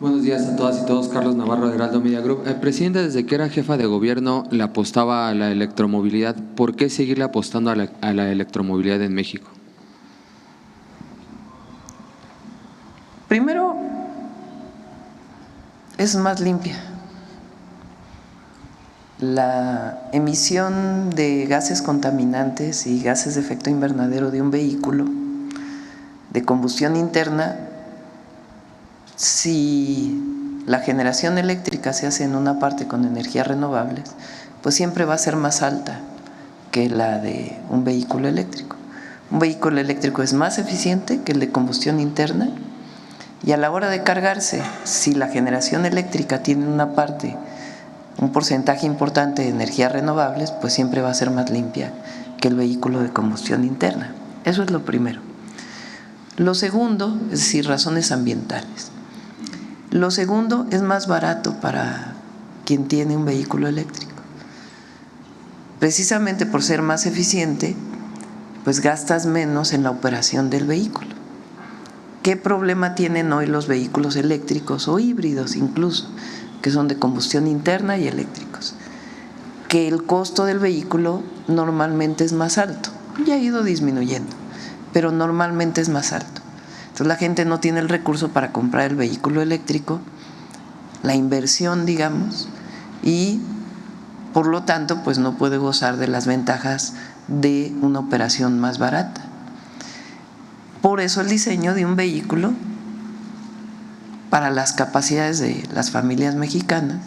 Buenos días a todas y todos. Carlos Navarro de Heraldo Media Group. Presidenta, desde que era jefa de gobierno le apostaba a la electromovilidad. ¿Por qué seguirle apostando a la electromovilidad en México? Primero, es más limpia. La emisión de gases contaminantes y gases de efecto invernadero de un vehículo de combustión interna, si la generación eléctrica se hace en una parte con energías renovables, pues siempre va a ser más alta que la de un vehículo eléctrico. Un vehículo eléctrico es más eficiente que el de combustión interna y a la hora de cargarse, si la generación eléctrica tiene una parte, un porcentaje importante de energías renovables, pues siempre va a ser más limpia que el vehículo de combustión interna. Eso es lo primero. Lo segundo, es decir, razones ambientales. Lo segundo, es más barato para quien tiene un vehículo eléctrico. Precisamente por ser más eficiente, pues gastas menos en la operación del vehículo. ¿Qué problema tienen hoy los vehículos eléctricos o híbridos incluso, que son de combustión interna y eléctricos? Que el costo del vehículo normalmente es más alto. Ya ha ido disminuyendo, pero normalmente es más alto. Entonces la gente no tiene el recurso para comprar el vehículo eléctrico, la inversión, digamos, y por lo tanto pues no puede gozar de las ventajas de una operación más barata. Por eso el diseño de un vehículo para las capacidades de las familias mexicanas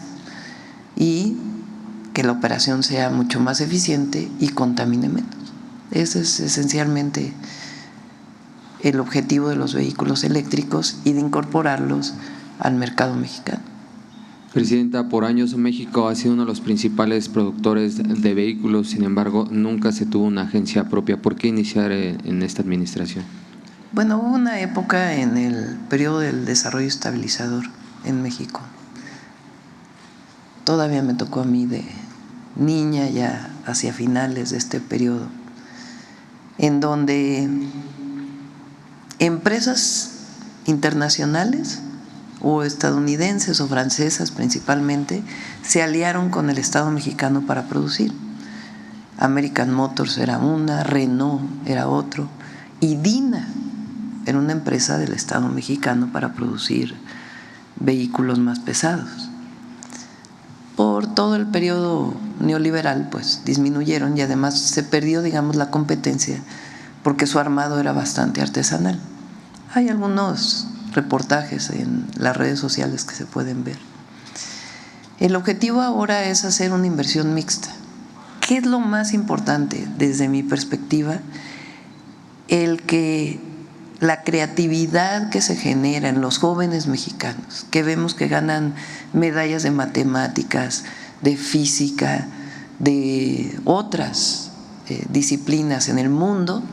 y que la operación sea mucho más eficiente y contamine menos. Ese es esencialmente el objetivo de los vehículos eléctricos y de incorporarlos al mercado mexicano. Presidenta, por años México ha sido uno de los principales productores de vehículos, sin embargo, nunca se tuvo una agencia propia. ¿Por qué iniciar en esta administración? Bueno, hubo una época en el periodo del desarrollo estabilizador en México. Todavía me tocó a mí de niña, ya hacia finales de este periodo, en donde empresas internacionales o estadounidenses o francesas principalmente se aliaron con el Estado mexicano para producir. American Motors era una, Renault era otro y Dina era una empresa del Estado mexicano para producir vehículos más pesados. Por todo el periodo neoliberal pues disminuyeron y además se perdió, digamos, la competencia porque su armado era bastante artesanal. Hay algunos reportajes en las redes sociales que se pueden ver. El objetivo ahora es hacer una inversión mixta. ¿Qué es lo más importante desde mi perspectiva? El que la creatividad que se genera en los jóvenes mexicanos, que vemos que ganan medallas de matemáticas, de física, de otras disciplinas en el mundo,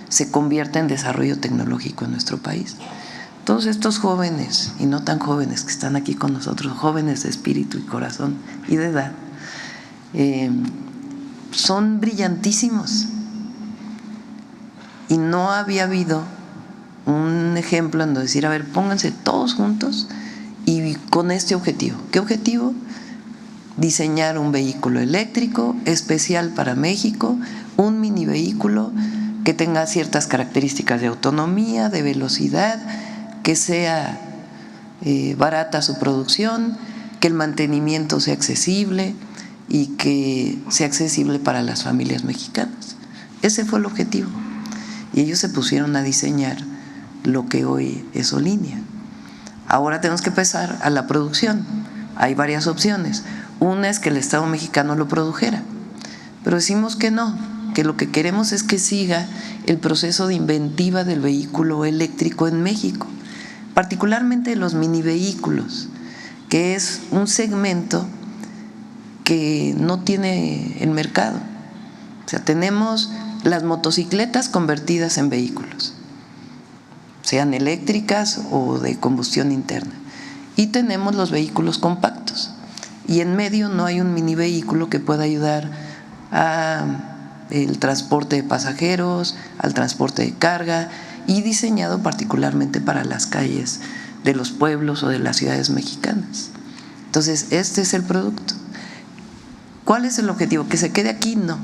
se convierta en desarrollo tecnológico en nuestro país. Todos estos jóvenes y no tan jóvenes que están aquí con nosotros, jóvenes de espíritu y corazón y de edad, son brillantísimos y no había habido un ejemplo en donde decir, a ver, pónganse todos juntos y con este objetivo. ¿Qué objetivo? Diseñar un vehículo eléctrico especial para México, un mini vehículo que tenga ciertas características de autonomía, de velocidad, que sea barata su producción, que el mantenimiento sea accesible y que sea accesible para las familias mexicanas. Ese fue el objetivo. Y ellos se pusieron a diseñar lo que hoy es Olinea. Ahora tenemos que pasar a la producción. Hay varias opciones. Una es que el Estado mexicano lo produjera, pero decimos que no, que lo que queremos es que siga el proceso de inventiva del vehículo eléctrico en México, particularmente los mini vehículos, que es un segmento que no tiene el mercado. O sea, tenemos las motocicletas convertidas en vehículos, sean eléctricas o de combustión interna, y tenemos los vehículos compactos, y en medio no hay un mini vehículo que pueda ayudar al transporte de pasajeros, al transporte de carga, y diseñado particularmente para las calles de los pueblos o de las ciudades mexicanas. Entonces, este es el producto. ¿Cuál es el objetivo? ¿Que se quede aquí? No.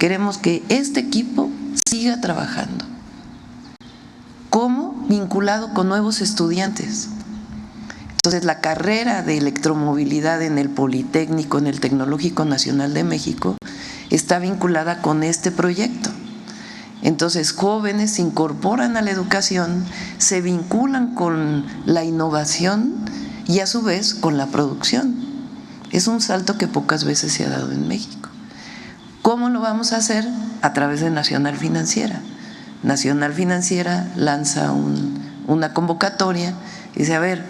Queremos que este equipo siga trabajando. ¿Cómo? Vinculado con nuevos estudiantes. Entonces, la carrera de electromovilidad en el Politécnico, en el Tecnológico Nacional de México, está vinculada con este proyecto. Entonces, jóvenes se incorporan a la educación, se vinculan con la innovación y a su vez con la producción. Es un salto que pocas veces se ha dado en México. ¿Cómo lo vamos a hacer? A través de Nacional Financiera. Nacional Financiera lanza una convocatoria y dice, a ver,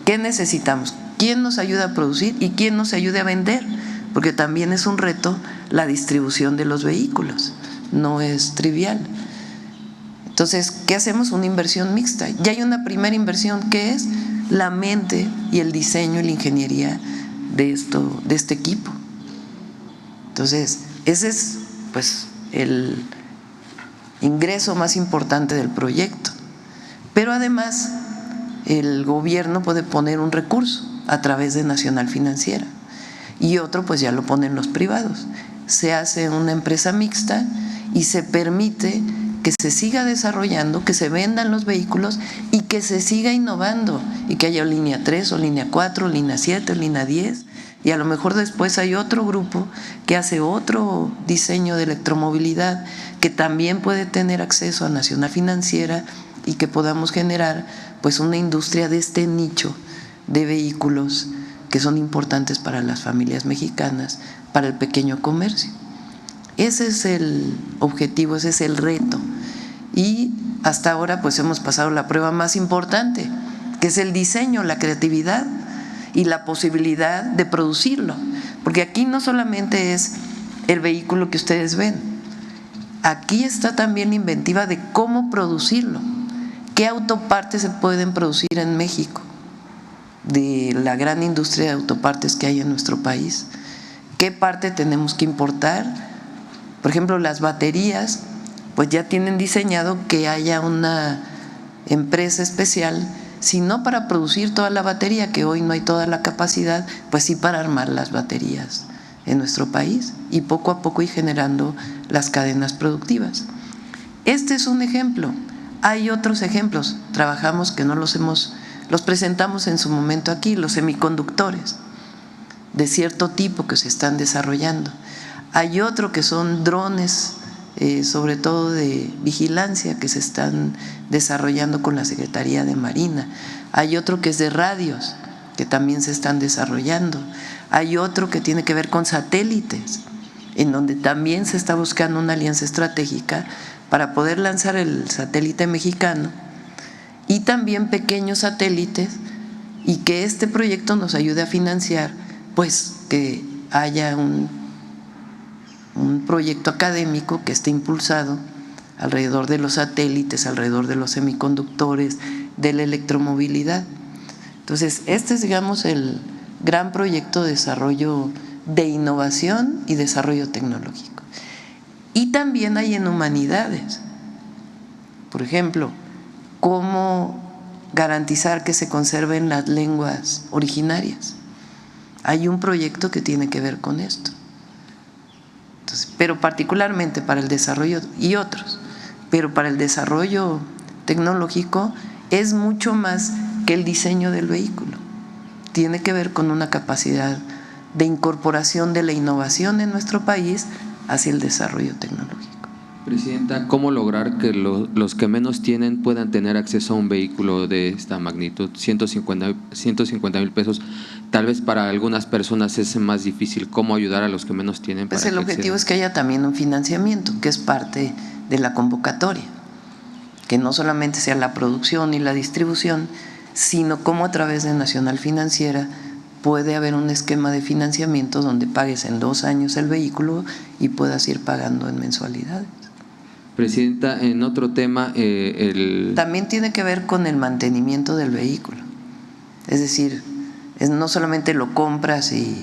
¿qué necesitamos? ¿Quién nos ayuda a producir y quién nos ayude a vender? Porque también es un reto la distribución de los vehículos, no es trivial. Entonces, ¿qué hacemos? Una inversión mixta. Ya hay una primera inversión que es la mente y el diseño y la ingeniería de este equipo. Entonces, ese es pues el ingreso más importante del proyecto. Pero además, el gobierno puede poner un recurso a través de Nacional Financiera y otro pues ya lo ponen los privados. Se hace una empresa mixta y se permite que se siga desarrollando, que se vendan los vehículos y que se siga innovando y que haya línea 3 o línea 4, línea 7, línea 10 y a lo mejor después hay otro grupo que hace otro diseño de electromovilidad que también puede tener acceso a Nacional Financiera y que podamos generar pues una industria de este nicho de vehículos que son importantes para las familias mexicanas, para el pequeño comercio. Ese es el objetivo, ese es el reto. Y hasta ahora pues hemos pasado la prueba más importante, que es el diseño, la creatividad y la posibilidad de producirlo. Porque aquí no solamente es el vehículo que ustedes ven, aquí está también la inventiva de cómo producirlo. ¿Qué autopartes se pueden producir en México? De la gran industria de autopartes que hay en nuestro país. ¿Qué parte tenemos que importar? Por ejemplo, las baterías, pues ya tienen diseñado que haya una empresa especial, si no para producir toda la batería, que hoy no hay toda la capacidad, pues sí para armar las baterías en nuestro país y poco a poco ir generando las cadenas productivas. Este es un ejemplo. Hay otros ejemplos, trabajamos que no los presentamos en su momento aquí, los semiconductores de cierto tipo que se están desarrollando. Hay otro que son drones, sobre todo de vigilancia, que se están desarrollando con la Secretaría de Marina. Hay otro que es de radios, que también se están desarrollando. Hay otro que tiene que ver con satélites, en donde también se está buscando una alianza estratégica para poder lanzar el satélite mexicano y también pequeños satélites y que este proyecto nos ayude a financiar, pues que haya un proyecto académico que esté impulsado alrededor de los satélites, alrededor de los semiconductores, de la electromovilidad. Entonces, este es, digamos, el gran proyecto de desarrollo de innovación y desarrollo tecnológico. Y también hay en humanidades, por ejemplo, cómo garantizar que se conserven las lenguas originarias. Hay un proyecto que tiene que ver con esto. Entonces, pero particularmente para el desarrollo y otros, pero para el desarrollo tecnológico es mucho más que el diseño del vehículo. Tiene que ver con una capacidad de incorporación de la innovación en nuestro país hacia el desarrollo tecnológico. Presidenta, ¿cómo lograr que los que menos tienen puedan tener acceso a un vehículo de esta magnitud? 150,000 pesos, tal vez para algunas personas es más difícil. ¿Cómo ayudar a los que menos tienen? Pues el objetivo es que haya también un financiamiento, que es parte de la convocatoria, que no solamente sea la producción y la distribución, sino cómo a través de Nacional Financiera puede haber un esquema de financiamiento donde pagues en 2 años el vehículo y puedas ir pagando en mensualidades. Presidenta, en otro tema, también tiene que ver con el mantenimiento del vehículo. Es decir, no solamente lo compras y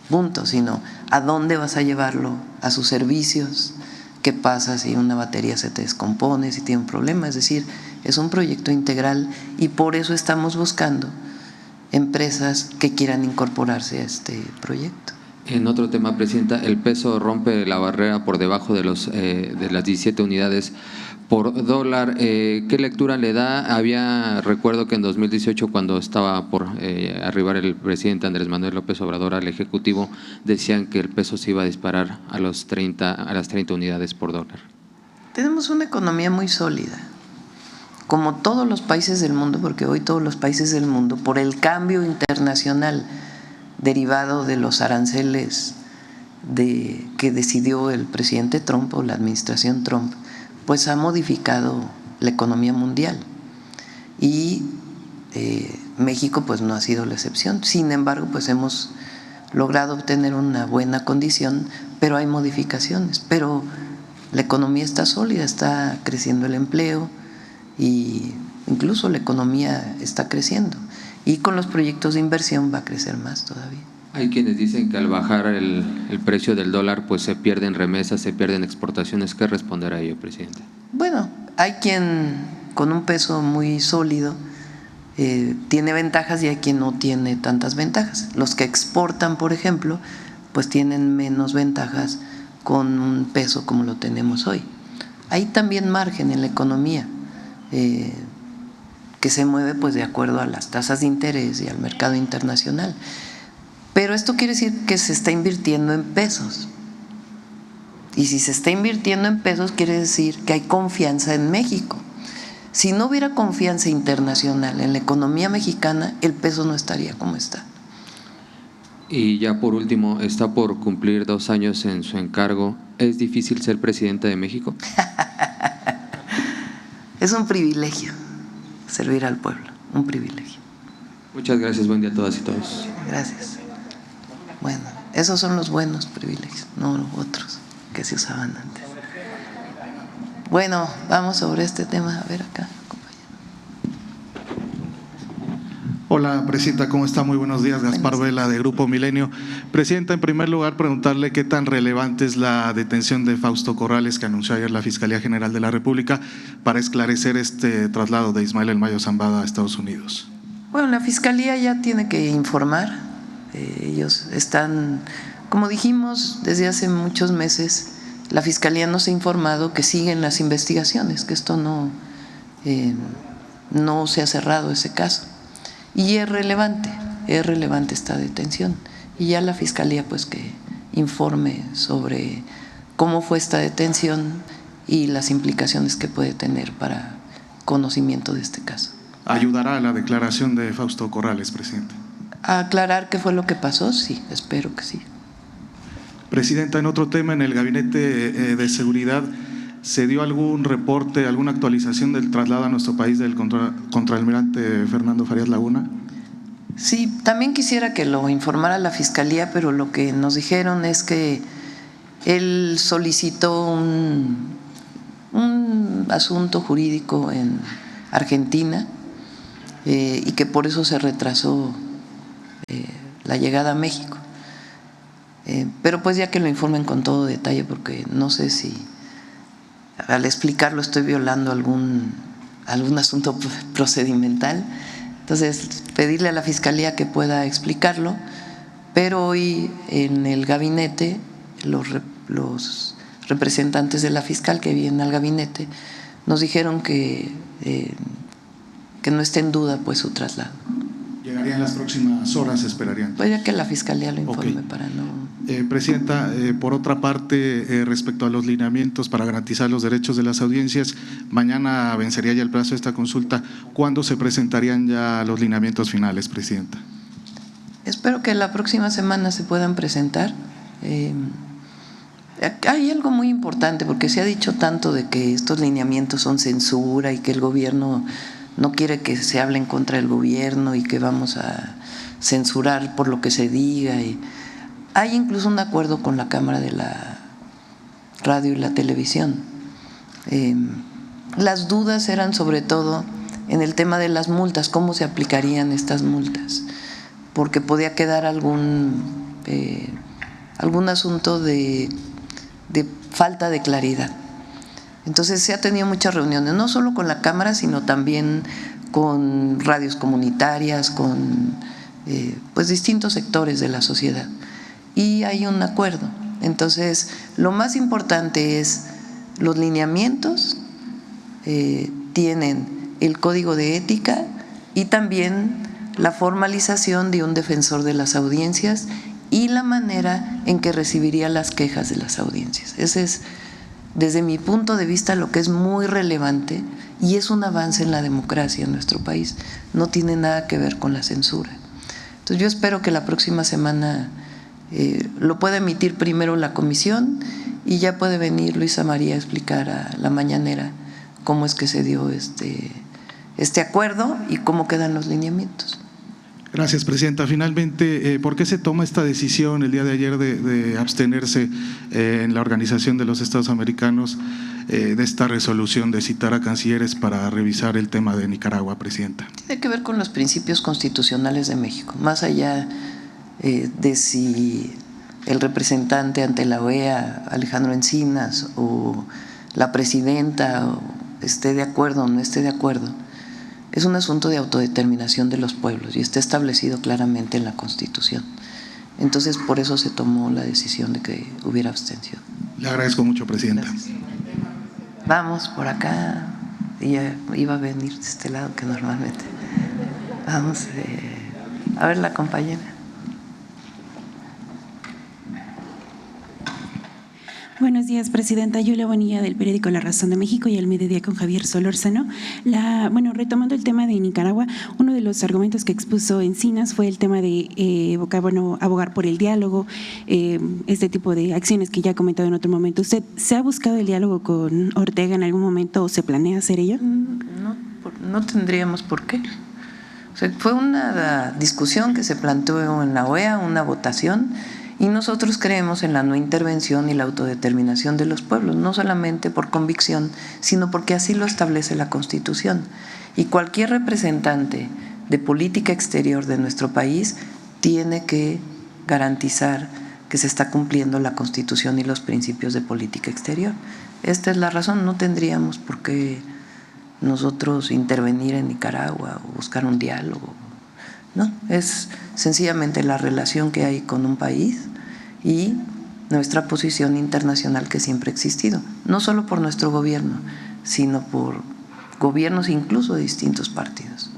punto, sino a dónde vas a llevarlo, a sus servicios, qué pasa si una batería se te descompone, si tiene un problema. Es decir, es un proyecto integral y por eso estamos buscando empresas que quieran incorporarse a este proyecto. En otro tema, Presidenta, el peso rompe la barrera por debajo de las 17 unidades por dólar. ¿Qué lectura le da? Recuerdo que en 2018, cuando estaba por arribar el presidente Andrés Manuel López Obrador al Ejecutivo, decían que el peso se iba a disparar a las 30 unidades por dólar. Tenemos una economía muy sólida, como todos los países del mundo, porque hoy todos los países del mundo, por el cambio internacional derivado de los aranceles que decidió el presidente Trump o la administración Trump, pues ha modificado la economía mundial y México pues no ha sido la excepción. Sin embargo, pues hemos logrado obtener una buena condición, pero hay modificaciones. Pero la economía está sólida, está creciendo el empleo y incluso la economía está creciendo. Y con los proyectos de inversión va a crecer más todavía. Hay quienes dicen que al bajar el precio del dólar, pues se pierden remesas, se pierden exportaciones. ¿Qué responder a ello, presidente? Bueno, hay quien con un peso muy sólido tiene ventajas y hay quien no tiene tantas ventajas. Los que exportan, por ejemplo, pues tienen menos ventajas con un peso como lo tenemos hoy. Hay también margen en la economía que se mueve pues de acuerdo a las tasas de interés y al mercado internacional. Pero esto quiere decir que se está invirtiendo en pesos. Y si se está invirtiendo en pesos, quiere decir que hay confianza en México. Si no hubiera confianza internacional en la economía mexicana, el peso no estaría como está. Y ya por último, está por cumplir 2 años en su encargo. ¿Es difícil ser presidenta de México? Es un privilegio servir al pueblo, un privilegio. Muchas gracias, buen día a todas y todos. Gracias. Bueno, esos son los buenos privilegios, no los otros que se usaban antes. Bueno, vamos sobre este tema. A ver acá, compañero. Hola, Presidenta, ¿cómo está? Muy buenos días, Gaspar Vela de Grupo Milenio. Presidenta, en primer lugar, preguntarle qué tan relevante es la detención de Fausto Corrales que anunció ayer la Fiscalía General de la República para esclarecer este traslado de Ismael El Mayo Zambada a Estados Unidos. Bueno, la Fiscalía ya tiene que informar. Ellos están, como dijimos desde hace muchos meses, la Fiscalía nos ha informado que siguen las investigaciones, que esto no se ha cerrado ese caso. Y es relevante esta detención. Y ya la Fiscalía pues que informe sobre cómo fue esta detención y las implicaciones que puede tener para conocimiento de este caso. ¿Ayudará a la declaración de Fausto Corrales, Presidente? ¿A aclarar qué fue lo que pasó? Sí, espero que sí. Presidenta, en otro tema, en el Gabinete de Seguridad, ¿se dio algún reporte, alguna actualización del traslado a nuestro país del contraalmirante Fernando Farías Laguna? Sí, también quisiera que lo informara la Fiscalía, pero lo que nos dijeron es que él solicitó un asunto jurídico en Argentina y que por eso se retrasó la llegada a México. Pero pues ya que lo informen con todo detalle, porque no sé si al explicarlo estoy violando algún asunto procedimental. Entonces, pedirle a la Fiscalía que pueda explicarlo, pero hoy en el gabinete los representantes de la fiscal que vienen al gabinete nos dijeron que no esté en duda pues su traslado. ¿Llegaría en las próximas horas, esperarían? Pues ya que la Fiscalía lo informe. Okay. Para no… Presidenta, por otra parte, respecto a los lineamientos para garantizar los derechos de las audiencias, mañana vencería ya el plazo de esta consulta. ¿Cuándo se presentarían ya los lineamientos finales, Presidenta? Espero que la próxima semana se puedan presentar. Hay algo muy importante, porque se ha dicho tanto de que estos lineamientos son censura y que el gobierno no quiere que se hable en contra del gobierno y que vamos a censurar por lo que se diga. Hay incluso un acuerdo con la Cámara de la Radio y la Televisión. Las dudas eran sobre todo en el tema de las multas, cómo se aplicarían estas multas, porque podía quedar algún asunto de falta de claridad. Entonces se ha tenido muchas reuniones, no solo con la Cámara, sino también con radios comunitarias, con pues distintos sectores de la sociedad. Y hay un acuerdo. Entonces, lo más importante es los lineamientos, tienen el código de ética y también la formalización de un defensor de las audiencias y la manera en que recibiría las quejas de las audiencias. Ese es, desde mi punto de vista, lo que es muy relevante y es un avance en la democracia en nuestro país. No tiene nada que ver con la censura. Entonces yo espero que la próxima semana lo pueda emitir primero la comisión y ya puede venir Luisa María a explicar a la mañanera cómo es que se dio este acuerdo y cómo quedan los lineamientos. Gracias, presidenta. Finalmente, ¿por qué se toma esta decisión el día de ayer de abstenerse en la Organización de los Estados Americanos de esta resolución de citar a cancilleres para revisar el tema de Nicaragua, presidenta? Tiene que ver con los principios constitucionales de México, más allá de si el representante ante la OEA, Alejandro Encinas, o la presidenta esté de acuerdo o no esté de acuerdo. Es un asunto de autodeterminación de los pueblos y está establecido claramente en la Constitución. Entonces, por eso se tomó la decisión de que hubiera abstención. Le agradezco mucho, presidenta. Gracias. Vamos por acá. Ella iba a venir de este lado que normalmente. Vamos a ver la compañera. Buenos días, presidenta. Yulia Bonilla, del periódico La Razón de México, y al mediodía con Javier Solórzano. Retomando el tema de Nicaragua, uno de los argumentos que expuso Encinas fue el tema de abogar por el diálogo, este tipo de acciones que ya ha comentado en otro momento. ¿Usted se ha buscado el diálogo con Ortega en algún momento o se planea hacer ello? No tendríamos por qué. O sea, fue una discusión que se planteó en la OEA, una votación. Y nosotros creemos en la no intervención y la autodeterminación de los pueblos, no solamente por convicción, sino porque así lo establece la Constitución. Y cualquier representante de política exterior de nuestro país tiene que garantizar que se está cumpliendo la Constitución y los principios de política exterior. Esta es la razón, no tendríamos por qué nosotros intervenir en Nicaragua o buscar un diálogo. No, es sencillamente la relación que hay con un país y nuestra posición internacional que siempre ha existido, no solo por nuestro gobierno, sino por gobiernos incluso de distintos partidos.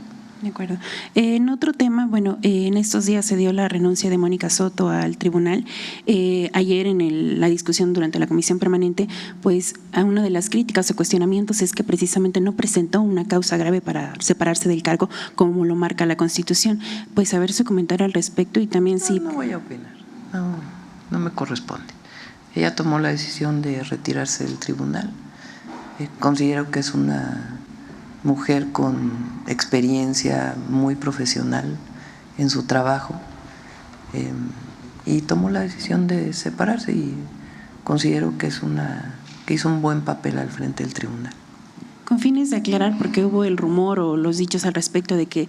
De acuerdo. En otro tema, en estos días se dio la renuncia de Mónica Soto al tribunal. Ayer en la discusión durante la comisión permanente, pues a una de las críticas o cuestionamientos es que precisamente no presentó una causa grave para separarse del cargo como lo marca la Constitución. Pues a ver su comentario al respecto y también si… No voy a opinar, no me corresponde. Ella tomó la decisión de retirarse del tribunal. Considero que es una mujer con experiencia muy profesional en su trabajo y tomó la decisión de separarse y considero que hizo un buen papel al frente del tribunal. Con fines de aclarar, porque hubo el rumor o los dichos al respecto de que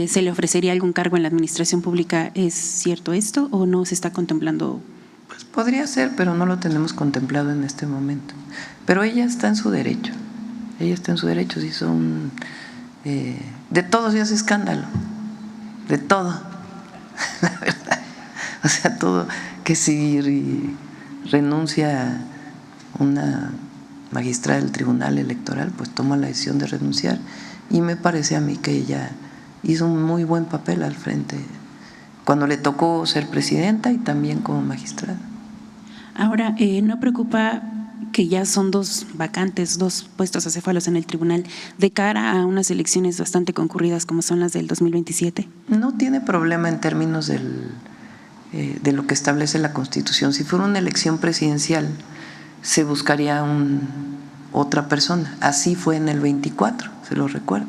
se le ofrecería algún cargo en la administración pública, ¿es cierto esto o no se está contemplando? Pues podría ser, pero no lo tenemos contemplado en este momento. Pero ella está en su derecho. Ella está en su derecho, si son de todo se hace escándalo, de todo, la verdad. O sea, todo, que si renuncia una magistrada del Tribunal Electoral, pues toma la decisión de renunciar. Y me parece a mí que ella hizo un muy buen papel al frente, cuando le tocó ser presidenta y también como magistrada. Ahora, ¿no preocupa que ya son dos vacantes, dos puestos acéfalos en el tribunal de cara a unas elecciones bastante concurridas como son las del 2027? No tiene problema en términos de lo que establece la Constitución. Si fuera una elección presidencial, se buscaría otra persona. Así fue en el 24, se lo recuerdo.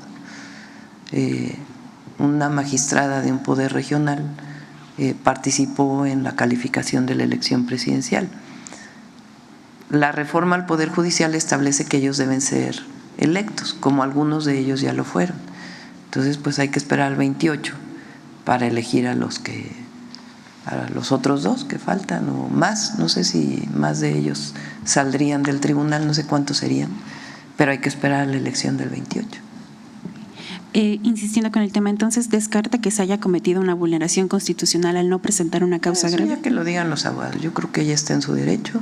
Una magistrada de un poder regional participó en la calificación de la elección presidencial. La reforma al Poder Judicial establece que ellos deben ser electos, como algunos de ellos ya lo fueron. Entonces, pues hay que esperar al 28 para elegir a los a los otros 2 que faltan o más, no sé si más de ellos saldrían del tribunal, no sé cuántos serían, pero hay que esperar a la elección del 28. Insistiendo con el tema, entonces, ¿descarta que se haya cometido una vulneración constitucional al no presentar una causa Eso grave? ya que lo digan los abogados, yo creo que ella está en su derecho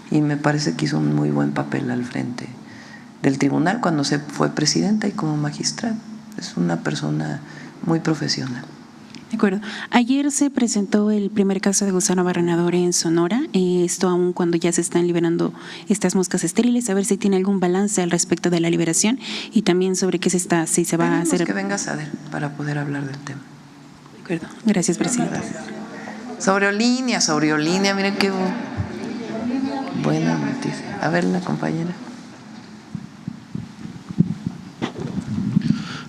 y me parece que hizo un muy buen papel al frente del tribunal cuando se fue presidenta y como magistrada. Es una persona muy profesional. De acuerdo. Ayer se presentó el primer caso de gusano barrenador en Sonora, esto aún cuando ya se están liberando estas moscas estériles, a ver si tiene algún balance al respecto de la liberación y también sobre qué si se va a hacer. Que venga Sader para poder hablar del tema. De acuerdo. Gracias, presidenta. Sobre Olínea, miren qué buena noticia. A ver, la compañera.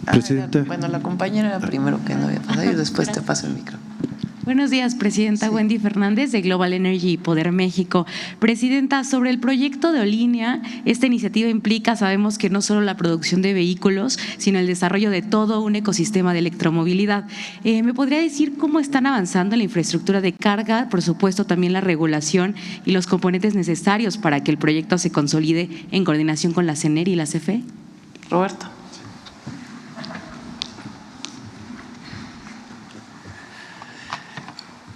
Presidenta. Bueno, la compañera era primero que no había pasado y después te paso el micrófono. Buenos días, Presidenta. Sí. Wendy Fernández, de Global Energy y Poder México. Presidenta, sobre el proyecto de Olínea, esta iniciativa implica, sabemos que no solo la producción de vehículos, sino el desarrollo de todo un ecosistema de electromovilidad. ¿Me podría decir cómo están avanzando en la infraestructura de carga, por supuesto también la regulación y los componentes necesarios para que el proyecto se consolide en coordinación con la CNER y la CFE? Roberto.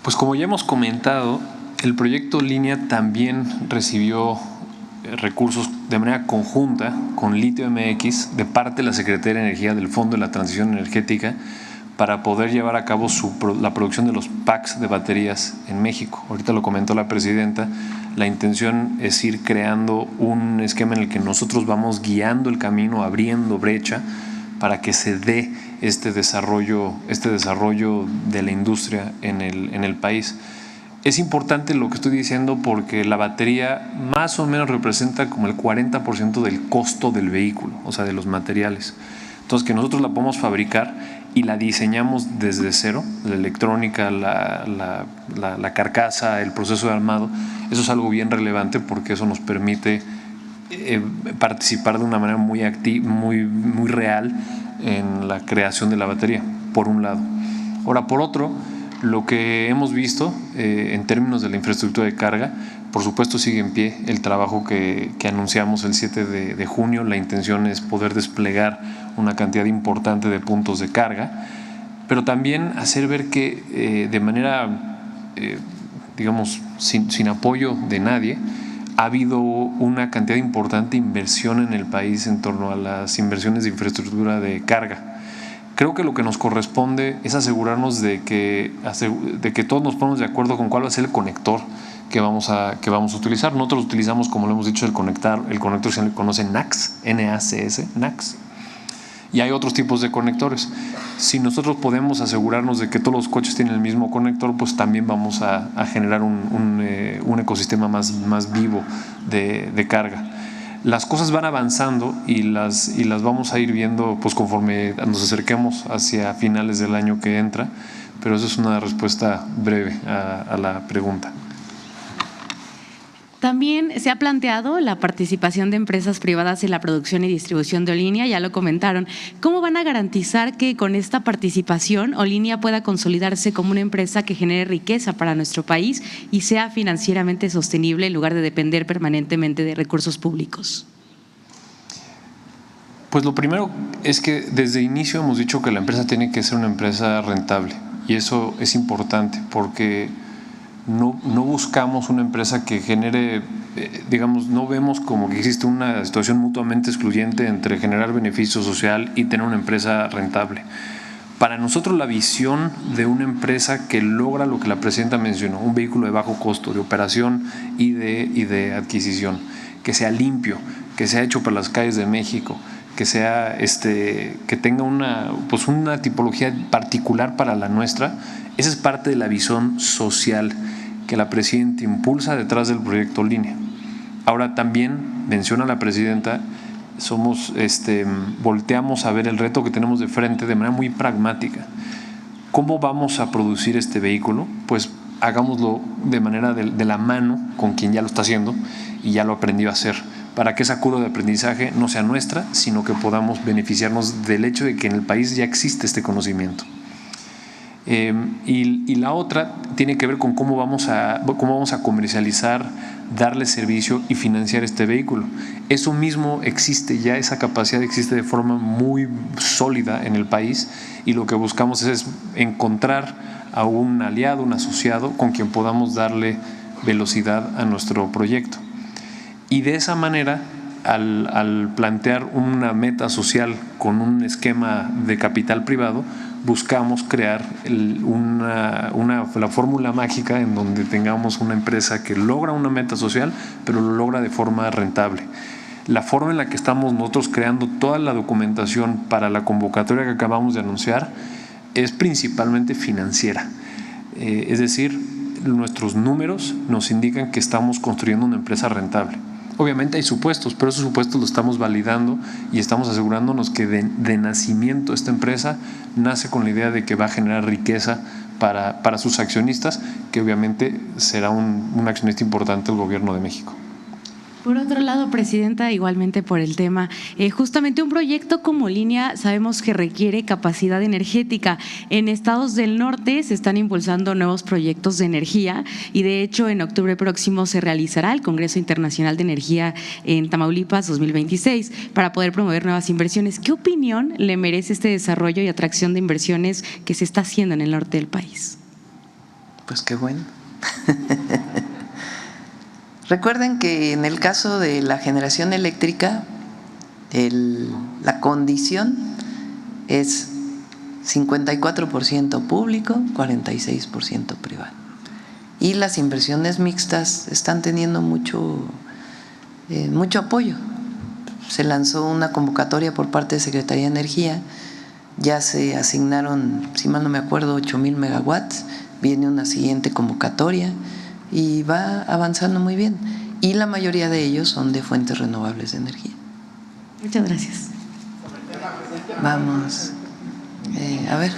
Pues como ya hemos comentado, el proyecto Línea también recibió recursos de manera conjunta con Litio MX de parte de la Secretaría de Energía del Fondo de la Transición Energética para poder llevar a cabo la producción de los packs de baterías en México. Ahorita lo comentó la presidenta, la intención es ir creando un esquema en el que nosotros vamos guiando el camino, abriendo brecha para que se dé este desarrollo de la industria en el país. Es importante lo que estoy diciendo porque la batería más o menos representa como el 40% del costo del vehículo, o sea, de los materiales. Entonces, que nosotros la podemos fabricar y la diseñamos desde cero, la electrónica, la carcasa, el proceso de armado, eso es algo bien relevante porque eso nos permite participar de una manera muy real en la creación de la batería, por un lado. Ahora, por otro, lo que hemos visto en términos de la infraestructura de carga, por supuesto sigue en pie el trabajo que anunciamos el 7 de junio. La intención es poder desplegar una cantidad importante de puntos de carga, pero también hacer ver que de manera, digamos, sin apoyo de nadie, ha habido una cantidad importante de inversión en el país en torno a las inversiones de infraestructura de carga. Creo que lo que nos corresponde es asegurarnos de que todos nos ponemos de acuerdo con cuál va a ser el conector que vamos a utilizar. Nosotros utilizamos, como lo hemos dicho, el conector se le conoce NACS, NACS, y hay otros tipos de conectores. Si nosotros podemos asegurarnos de que todos los coches tienen el mismo conector, pues también vamos a generar un ecosistema más vivo de carga. Las cosas van avanzando y las vamos a ir viendo pues conforme nos acerquemos hacia finales del año que entra, pero eso es una respuesta breve a la pregunta. También se ha planteado la participación de empresas privadas en la producción y distribución de Olínea, ya lo comentaron. ¿Cómo van a garantizar que con esta participación Olínea pueda consolidarse como una empresa que genere riqueza para nuestro país y sea financieramente sostenible en lugar de depender permanentemente de recursos públicos? Pues lo primero es que desde el inicio hemos dicho que la empresa tiene que ser una empresa rentable y eso es importante porque no buscamos una empresa que genere, digamos, no vemos como que existe una situación mutuamente excluyente entre generar beneficio social y tener una empresa rentable. Para nosotros la visión de una empresa que logra lo que la presidenta mencionó, un vehículo de bajo costo de operación y de adquisición, que sea limpio, que sea hecho para las calles de México, que sea que tenga una tipología particular para la nuestra, esa es parte de la visión social que la presidenta impulsa detrás del proyecto Línea. Ahora también menciona la presidenta, volteamos a ver el reto que tenemos de frente de manera muy pragmática. ¿Cómo vamos a producir este vehículo? Pues hagámoslo de manera de la mano con quien ya lo está haciendo y ya lo aprendió a hacer, para que esa curva de aprendizaje no sea nuestra, sino que podamos beneficiarnos del hecho de que en el país ya existe este conocimiento. Y la otra tiene que ver con cómo vamos a comercializar, darle servicio y financiar este vehículo. Eso mismo existe ya, esa capacidad existe de forma muy sólida en el país, y lo que buscamos es encontrar a un aliado, un asociado con quien podamos darle velocidad a nuestro proyecto. Y de esa manera, al plantear una meta social con un esquema de capital privado, buscamos crear la fórmula mágica en donde tengamos una empresa que logra una meta social, pero lo logra de forma rentable. La forma en la que estamos nosotros creando toda la documentación para la convocatoria que acabamos de anunciar es principalmente financiera. Es decir, nuestros números nos indican que estamos construyendo una empresa rentable. Obviamente hay supuestos, pero esos supuestos los estamos validando y estamos asegurándonos que de nacimiento esta empresa nace con la idea de que va a generar riqueza para sus accionistas, que obviamente será un accionista importante el Gobierno de México. Por otro lado, Presidenta, igualmente por el tema, justamente un proyecto como Línea sabemos que requiere capacidad energética. En estados del norte se están impulsando nuevos proyectos de energía y de hecho en octubre próximo se realizará el Congreso Internacional de Energía en Tamaulipas 2026 para poder promover nuevas inversiones. ¿Qué opinión le merece este desarrollo y atracción de inversiones que se está haciendo en el norte del país? Pues qué bueno. Recuerden que en el caso de la generación eléctrica, la condición es 54% público, 46% privado. Y las inversiones mixtas están teniendo mucho apoyo. Se lanzó una convocatoria por parte de Secretaría de Energía, ya se asignaron, si mal no me acuerdo, 8,000 megawatts, viene una siguiente convocatoria y va avanzando muy bien. Y la mayoría de ellos son de fuentes renovables de energía. Muchas gracias. Vamos, a ver.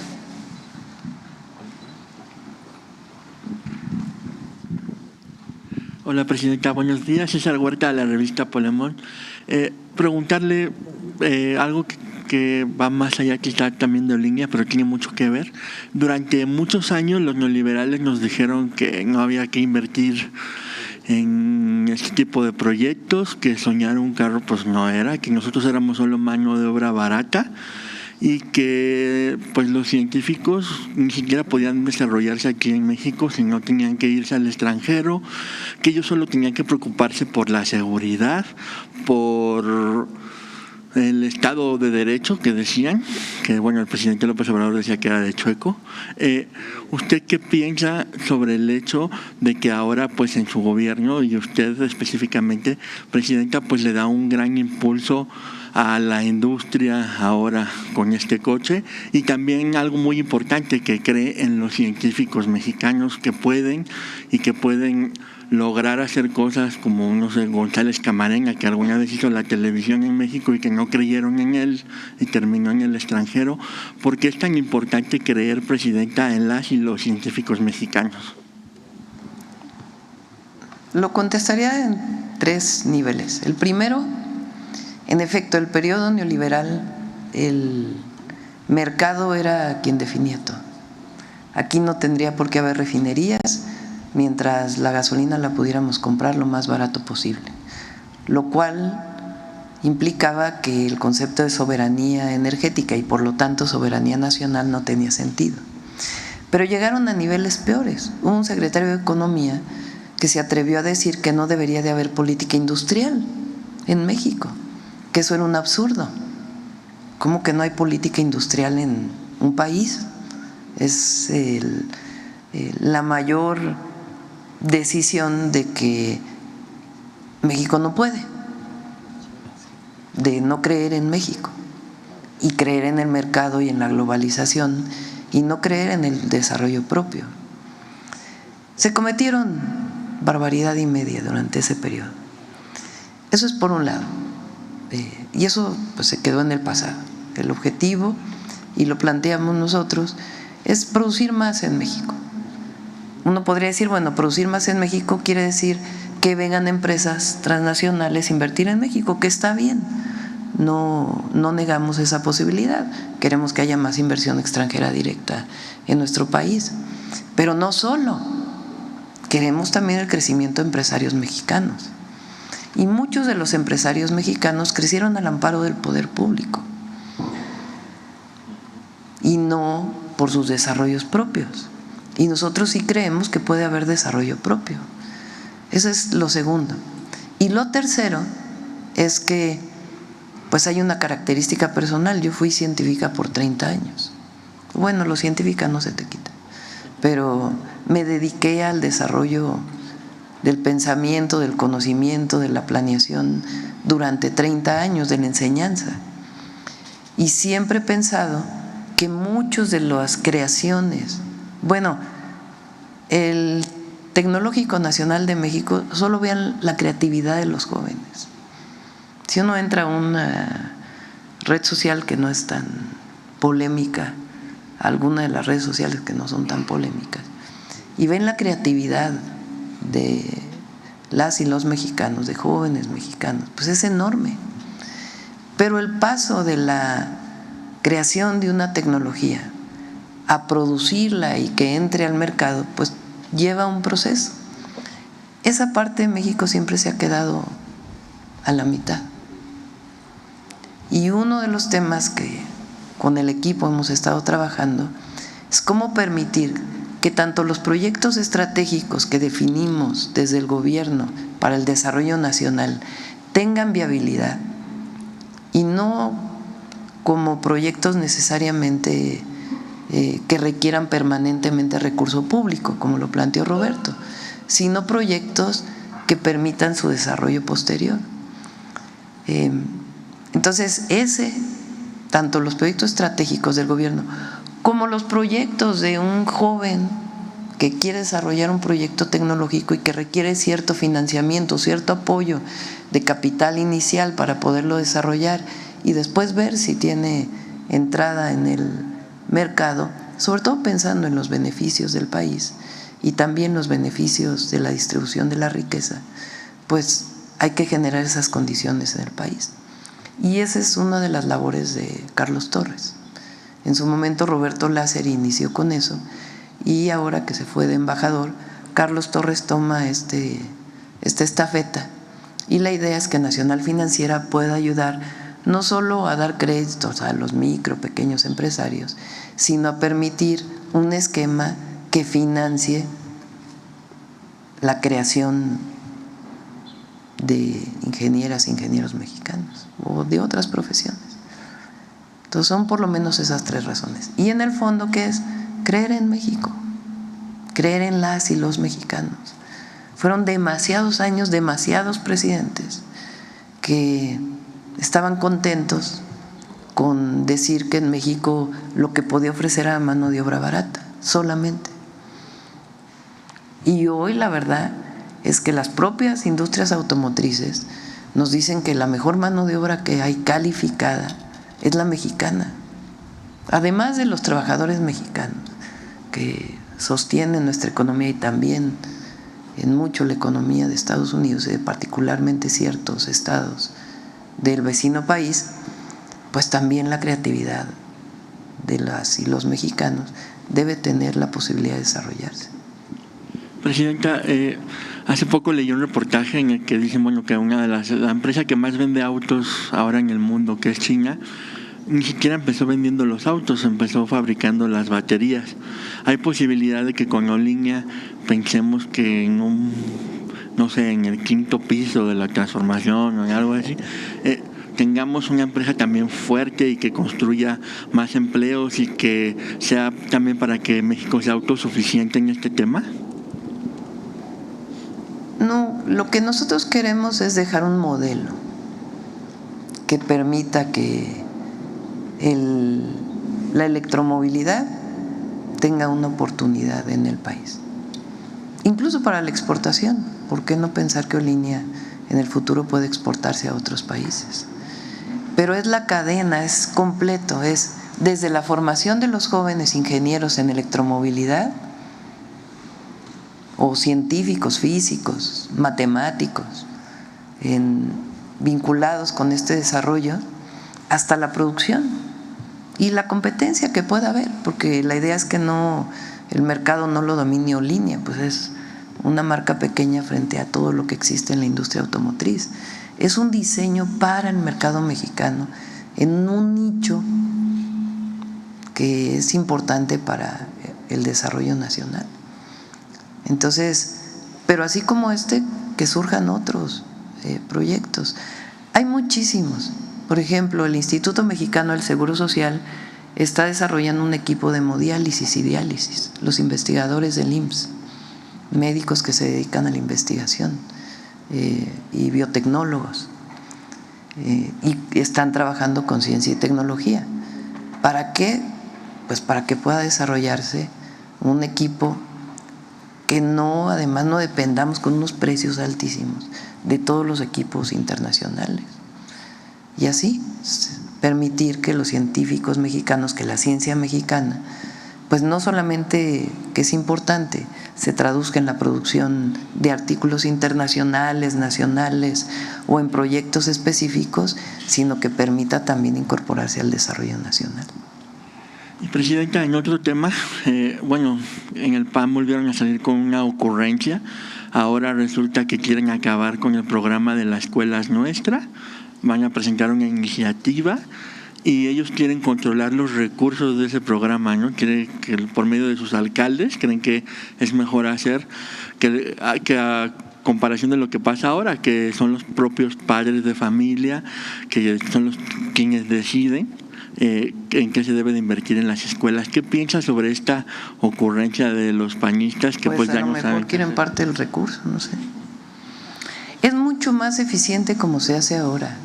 Hola, Presidenta, buenos días. César Huerta, de la revista Polemón. Preguntarle algo que va más allá quizá también de Línea, pero tiene mucho que ver. Durante muchos años los neoliberales nos dijeron que no había que invertir en este tipo de proyectos, que soñar un carro pues no era, que nosotros éramos solo mano de obra barata y que pues los científicos ni siquiera podían desarrollarse aquí en México, sino tenían que irse al extranjero, que ellos solo tenían que preocuparse por la seguridad, por el Estado de Derecho, que decían, que bueno, el presidente López Obrador decía que era de chueco. ¿Usted qué piensa sobre el hecho de que ahora pues en su gobierno, y usted específicamente, Presidenta, pues le da un gran impulso a la industria ahora con este coche, y también algo muy importante, que cree en los científicos mexicanos que pueden lograr hacer cosas como, no sé, González Camarena, que alguna vez hizo la televisión en México y que no creyeron en él y terminó en el extranjero? ¿Por qué es tan importante creer, Presidenta, en las y los científicos mexicanos? Lo contestaría en 3 niveles. El primero, en efecto, el periodo neoliberal, el mercado era quien definía todo. Aquí no tendría por qué haber refinerías mientras la gasolina la pudiéramos comprar lo más barato posible, lo cual implicaba que el concepto de soberanía energética y por lo tanto soberanía nacional no tenía sentido. Pero llegaron a niveles peores. Hubo un secretario de Economía que se atrevió a decir que no debería de haber política industrial en México, que eso era un absurdo. ¿Cómo que no hay política industrial en un país? Es la mayor decisión de que México no puede, de no creer en México y creer en el mercado y en la globalización y no creer en el desarrollo propio. Se cometieron barbaridad y media durante ese periodo. Eso es por un lado, y eso pues se quedó en el pasado. El objetivo, y lo planteamos nosotros, es producir más en México. Uno podría decir, bueno, producir más en México quiere decir que vengan empresas transnacionales a invertir en México, que está bien, no negamos esa posibilidad. Queremos que haya más inversión extranjera directa en nuestro país, pero no solo, queremos también el crecimiento de empresarios mexicanos. Y muchos de los empresarios mexicanos crecieron al amparo del poder público y no por sus desarrollos propios. Y nosotros sí creemos que puede haber desarrollo propio. Eso es lo segundo. Y lo tercero es que pues hay una característica personal. Yo fui científica por 30 años. Bueno, lo científica no se te quita, pero me dediqué al desarrollo del pensamiento, del conocimiento, de la planeación durante 30 años, de la enseñanza. Y siempre he pensado que muchos de las creaciones, bueno, el Tecnológico Nacional de México, solo vean la creatividad de los jóvenes. Si uno entra a una red social que no es tan polémica, alguna de las redes sociales que no son tan polémicas, y ven la creatividad de las y los mexicanos, de jóvenes mexicanos, pues es enorme. Pero el paso de la creación de una tecnología a producirla y que entre al mercado, pues lleva un proceso. Esa parte de México siempre se ha quedado a la mitad. Y uno de los temas que con el equipo hemos estado trabajando es cómo permitir que tanto los proyectos estratégicos que definimos desde el gobierno para el desarrollo nacional tengan viabilidad y no como proyectos necesariamente que requieran permanentemente recurso público, como lo planteó Roberto, sino proyectos que permitan su desarrollo posterior. Entonces, tanto los proyectos estratégicos del gobierno como los proyectos de un joven que quiere desarrollar un proyecto tecnológico y que requiere cierto financiamiento, cierto apoyo de capital inicial para poderlo desarrollar y después ver si tiene entrada en el mercado, sobre todo pensando en los beneficios del país y también los beneficios de la distribución de la riqueza, pues hay que generar esas condiciones en el país. Y esa es una de las labores de Carlos Torres. En su momento Roberto Lázari inició con eso y ahora que se fue de embajador, Carlos Torres toma esta estafeta y la idea es que Nacional Financiera pueda ayudar no solo a dar créditos a los micro, pequeños empresarios, sino a permitir un esquema que financie la creación de ingenieras e ingenieros mexicanos o de otras profesiones. Entonces son por lo menos esas tres razones. Y en el fondo, ¿qué es? Creer en México, creer en las y los mexicanos. Fueron demasiados años, demasiados presidentes que estaban contentos con decir que en México lo que podía ofrecer era mano de obra barata, solamente. Y hoy la verdad es que las propias industrias automotrices nos dicen que la mejor mano de obra que hay calificada es la mexicana, además de los trabajadores mexicanos que sostienen nuestra economía y también en mucho la economía de Estados Unidos y particularmente ciertos estados del vecino país, pues también la creatividad de las y los mexicanos debe tener la posibilidad de desarrollarse. Presidenta, hace poco leí un reportaje en el que dicen que la empresa que más vende autos ahora en el mundo, que es China, ni siquiera empezó vendiendo los autos, empezó fabricando las baterías. ¿Hay posibilidad de que con Aerolínea pensemos que en en el quinto piso de la transformación o en algo así, tengamos una empresa también fuerte y que construya más empleos y que sea también para que México sea autosuficiente en este tema? No, lo que nosotros queremos es dejar un modelo que permita que la electromovilidad tenga una oportunidad en el país, incluso para la exportación. ¿Por qué no pensar que Aerolínea en el futuro puede exportarse a otros países? Pero es la cadena, es completo, es desde la formación de los jóvenes ingenieros en electromovilidad o científicos, físicos, matemáticos, vinculados con este desarrollo, hasta la producción y la competencia que pueda haber, porque la idea es que no, el mercado no lo domine línea, pues es una marca pequeña frente a todo lo que existe en la industria automotriz. Es un diseño para el mercado mexicano en un nicho que es importante para el desarrollo nacional. Entonces, pero así como que surjan otros proyectos. Hay muchísimos. Por ejemplo, el Instituto Mexicano del Seguro Social está desarrollando un equipo de hemodiálisis y diálisis, los investigadores del IMSS, médicos que se dedican a la investigación y biotecnólogos, y están trabajando con ciencia y tecnología. ¿Para qué? Pues para que pueda desarrollarse un equipo que no, además no dependamos con unos precios altísimos de todos los equipos internacionales. Y así permitir que los científicos mexicanos, que la ciencia mexicana, pues no solamente que es importante, se traduzca en la producción de artículos internacionales, nacionales o en proyectos específicos, sino que permita también incorporarse al desarrollo nacional. Y Presidenta, en otro tema, bueno, en el PAN volvieron a salir con una ocurrencia. Ahora resulta que quieren acabar con el programa de las escuelas nuestras, van a presentar una iniciativa y ellos quieren controlar los recursos de ese programa, ¿no? Quieren que por medio de sus alcaldes, creen que es mejor hacer que a comparación de lo que pasa ahora, que son los propios padres de familia, que son los quienes deciden en qué se debe de invertir en las escuelas. ¿Qué piensas sobre esta ocurrencia de los panistas que pues ya no saben? A lo mejor quieren parte del recurso, no sé. Es mucho más eficiente como se hace ahora.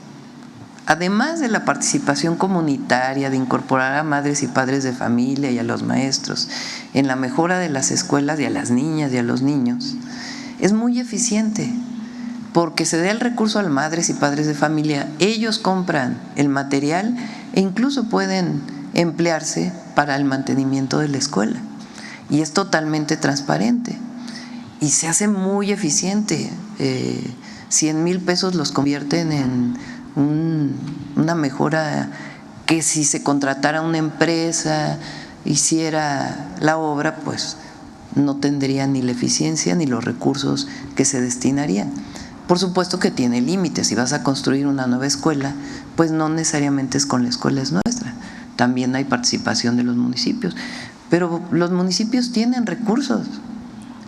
Además de la participación comunitaria, de incorporar a madres y padres de familia y a los maestros en la mejora de las escuelas y a las niñas y a los niños, es muy eficiente porque se da el recurso a las madres y padres de familia, ellos compran el material e incluso pueden emplearse para el mantenimiento de la escuela. Y es totalmente transparente y se hace muy eficiente. 100,000 pesos los convierten en una mejora que si se contratara una empresa, hiciera la obra, pues no tendría ni la eficiencia ni los recursos que se destinarían. Por supuesto que tiene límites. Si vas a construir una nueva escuela, pues no necesariamente es con la escuela es nuestra. También hay participación de los municipios. Pero los municipios tienen recursos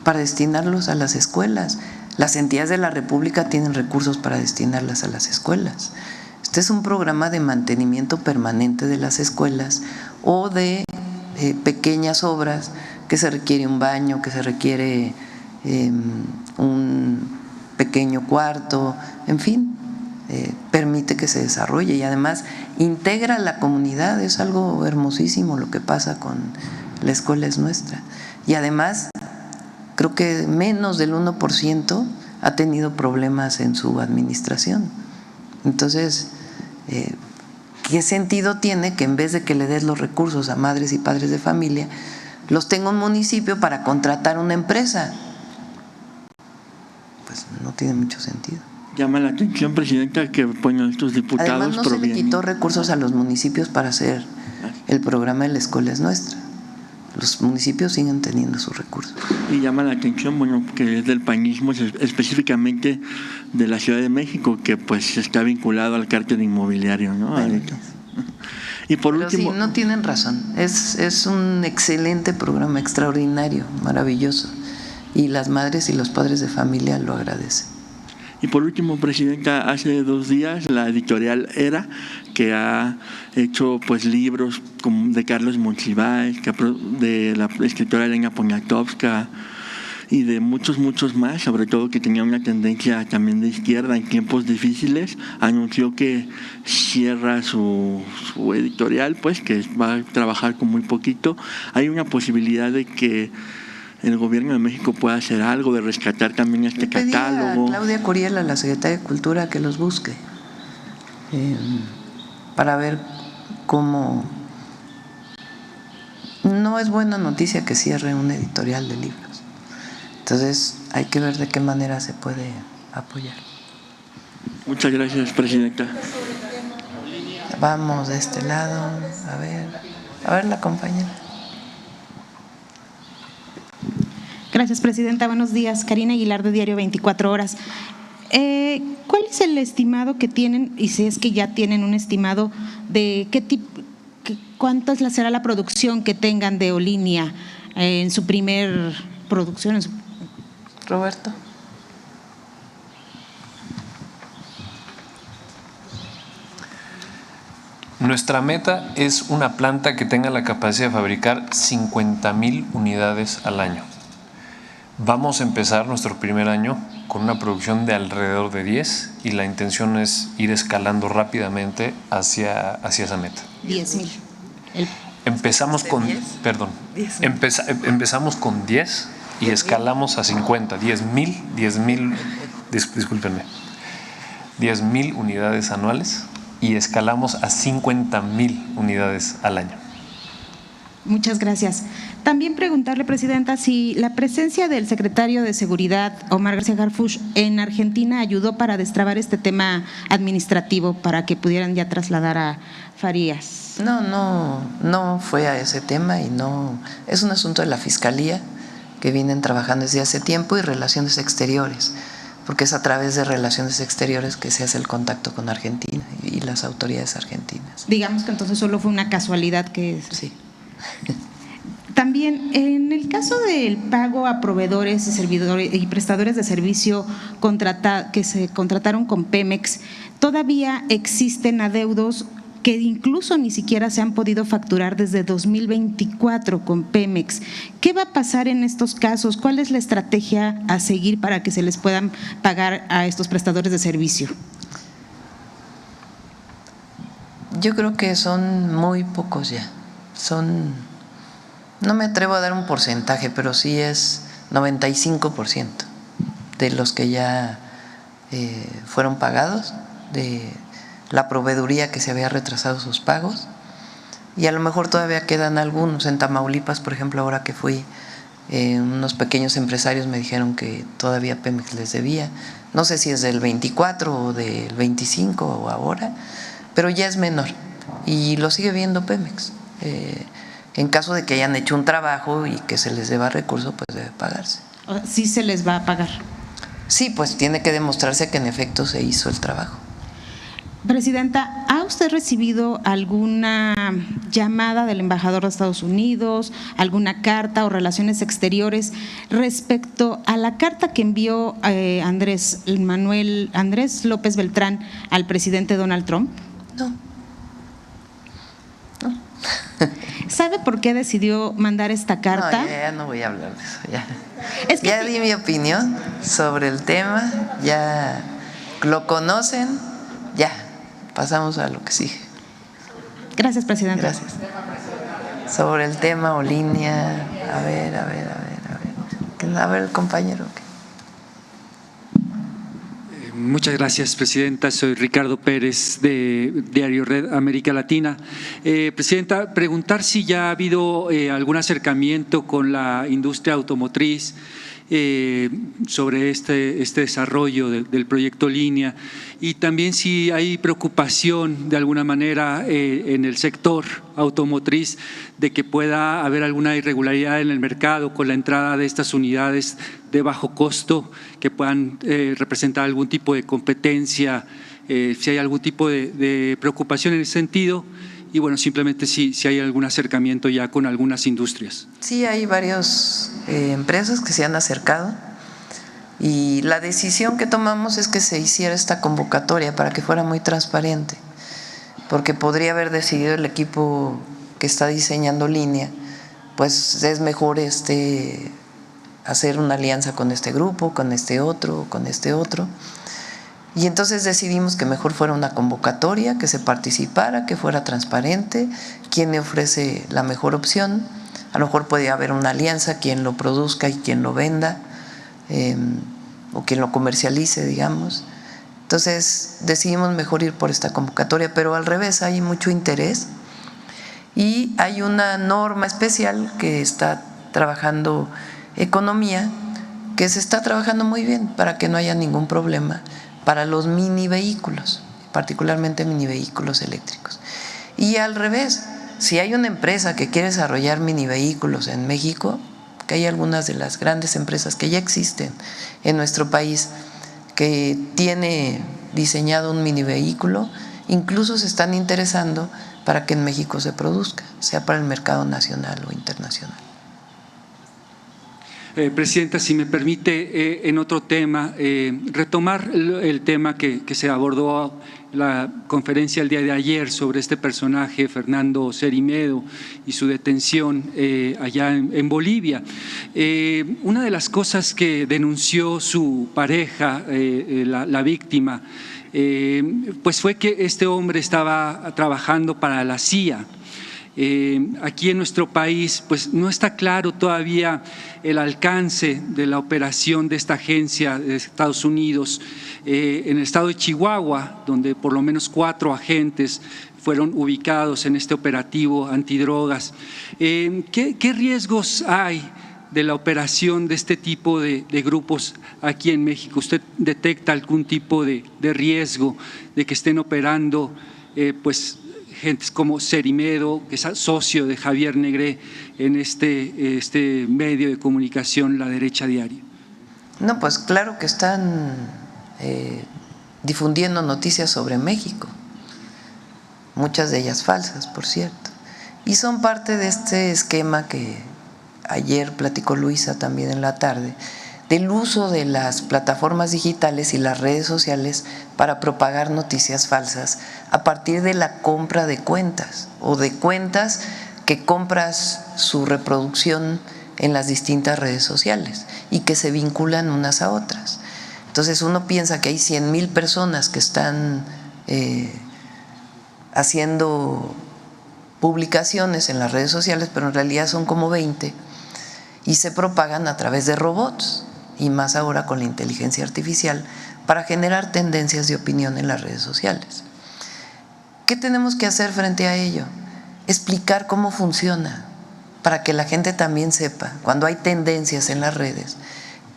para destinarlos a las escuelas. Las entidades de la República tienen recursos para destinarlas a las escuelas. Este es un programa de mantenimiento permanente de las escuelas o de pequeñas obras que se requiere un baño, que se requiere un pequeño cuarto, en fin, permite que se desarrolle y además integra a la comunidad. Es algo hermosísimo lo que pasa con la escuela es nuestra. Y además, creo que menos del 1% ha tenido problemas en su administración. Entonces, ¿qué sentido tiene que en vez de que le des los recursos a madres y padres de familia, los tenga un municipio para contratar una empresa? Pues no tiene mucho sentido. Llama la atención, Presidenta, que bueno, estos diputados además no se le quitó recursos a los municipios para hacer el programa de la escuela es nuestra. Los municipios siguen teniendo sus recursos. Y llama la atención, bueno, que es del panismo, específicamente de la Ciudad de México, que pues está vinculado al cártel inmobiliario, ¿no? Bueno, y por último, sí, no tienen razón. Es un excelente programa, extraordinario, maravilloso. Y las madres y los padres de familia lo agradecen. Y por último, Presidenta, hace 2 días la editorial Era, que ha hecho pues libros como de Carlos Monsiváis, de la escritora Elena Poniatowska y de muchos más, sobre todo que tenía una tendencia también de izquierda en tiempos difíciles, anunció que cierra su editorial, pues que va a trabajar con muy poquito. Hay una posibilidad de que el gobierno de México pueda hacer algo, de rescatar también este catálogo. A Claudia Curiel, la secretaria de Cultura, que los busque para ver cómo. No es buena noticia que cierre un editorial de libros. Entonces hay que ver de qué manera se puede apoyar. Muchas gracias, Presidenta. Vamos de este lado, a ver la compañera. Gracias, presidenta. Buenos días. Karina Aguilar, de Diario 24 Horas. ¿Cuál es el estimado que tienen, y si es que ya tienen un estimado de qué tipo, cuánto será la producción que tengan de Eolinia en su primer producción? Roberto. Nuestra meta es una planta que tenga la capacidad de fabricar 50,000 unidades al año. Vamos a empezar nuestro primer año con una producción de alrededor de 10 y la intención es ir escalando rápidamente hacia esa meta. 10,000. Empezamos con, perdón, empezamos con 10 y escalamos a 50, 10,000, discúlpenme, 10,000 unidades anuales y escalamos a 50,000 unidades al año. Muchas gracias. También preguntarle, presidenta, si la presencia del secretario de Seguridad, Omar García Harfuch, en Argentina ayudó para destrabar este tema administrativo para que pudieran ya trasladar a Farías. No fue a ese tema y no, es un asunto de la Fiscalía que vienen trabajando desde hace tiempo y Relaciones Exteriores, porque es a través de Relaciones Exteriores que se hace el contacto con Argentina y las autoridades argentinas. Digamos que entonces solo fue una casualidad que… Sí. También, en el caso del pago a proveedores y servidores y prestadores de servicio que se contrataron con Pemex, todavía existen adeudos que incluso ni siquiera se han podido facturar desde 2024 con Pemex. ¿Qué va a pasar en estos casos? ¿Cuál es la estrategia a seguir para que se les puedan pagar a estos prestadores de servicio? Yo creo que son muy pocos ya. No me atrevo a dar un porcentaje, pero sí es 95% de los que ya fueron pagados, de la proveeduría que se había retrasado sus pagos, y a lo mejor todavía quedan algunos. En Tamaulipas, por ejemplo, ahora que fui, unos pequeños empresarios me dijeron que todavía Pemex les debía, no sé si es del 24 o del 25 o ahora, pero ya es menor y lo sigue viendo Pemex. En caso de que hayan hecho un trabajo y que se les deba recurso, pues debe pagarse. ¿Sí se les va a pagar? Sí, pues tiene que demostrarse que en efecto se hizo el trabajo. Presidenta, ¿ha usted recibido alguna llamada del embajador de Estados Unidos, alguna carta o relaciones exteriores respecto a la carta que envió Andrés López Beltrán al presidente Donald Trump? No. ¿Sabe por qué decidió mandar esta carta? No, ya no voy a hablar de eso. Ya di mi opinión sobre el tema, ya lo conocen, ya pasamos a lo que sigue. Gracias, presidenta. Gracias. Sobre el tema Eolinia, a ver, el compañero. Muchas gracias, presidenta. Soy Ricardo Pérez, de Diario Red América Latina. Presidenta, preguntar si ya ha habido algún acercamiento con la industria automotriz sobre este desarrollo del proyecto Línea, y también si hay preocupación de alguna manera en el sector automotriz de que pueda haber alguna irregularidad en el mercado con la entrada de estas unidades de bajo costo que puedan representar algún tipo de competencia, si hay algún tipo de preocupación en ese sentido. Y bueno, simplemente si hay algún acercamiento ya con algunas industrias. Sí, hay varias empresas que se han acercado y la decisión que tomamos es que se hiciera esta convocatoria para que fuera muy transparente, porque podría haber decidido el equipo que está diseñando Línea, pues es mejor hacer una alianza con este grupo, con este otro, y entonces decidimos que mejor fuera una convocatoria, que se participara, que fuera transparente, quién le ofrece la mejor opción. A lo mejor puede haber una alianza, quien lo produzca y quien lo venda, o quien lo comercialice, digamos. Entonces decidimos mejor ir por esta convocatoria, pero al revés, hay mucho interés y hay una norma especial que está trabajando Economía, que se está trabajando muy bien para que no haya ningún problema para los mini vehículos, particularmente mini vehículos eléctricos. Y al revés, si hay una empresa que quiere desarrollar mini vehículos en México, que hay algunas de las grandes empresas que ya existen en nuestro país, que tiene diseñado un mini vehículo, incluso se están interesando para que en México se produzca, sea para el mercado nacional o internacional. Presidenta, si me permite, en otro tema, retomar el tema que se abordó en la conferencia el día de ayer sobre este personaje, Fernando Cerimedo, y su detención allá en Bolivia. Una de las cosas que denunció su pareja, la víctima, pues fue que este hombre estaba trabajando para la CIA. Aquí en nuestro país pues no está claro todavía el alcance de la operación de esta agencia de Estados Unidos en el estado de Chihuahua, donde por lo menos 4 agentes fueron ubicados en este operativo antidrogas. ¿Qué riesgos hay de la operación de este tipo de grupos aquí en México? ¿Usted detecta algún tipo de riesgo de que estén operando pues gentes como Cerimedo, que es socio de Javier Negré en este medio de comunicación La Derecha Diario? No, pues claro que están difundiendo noticias sobre México, muchas de ellas falsas, por cierto, y son parte de este esquema que ayer platicó Luisa también en la tarde, del uso de las plataformas digitales y las redes sociales para propagar noticias falsas a partir de la compra de cuentas o de cuentas que compras su reproducción en las distintas redes sociales y que se vinculan unas a otras. Entonces uno piensa que hay 100,000 personas que están haciendo publicaciones en las redes sociales, pero en realidad son como 20 y se propagan a través de robots, y más ahora con la inteligencia artificial, para generar tendencias de opinión en las redes sociales. ¿Qué tenemos que hacer frente a ello? Explicar cómo funciona, para que la gente también sepa, cuando hay tendencias en las redes,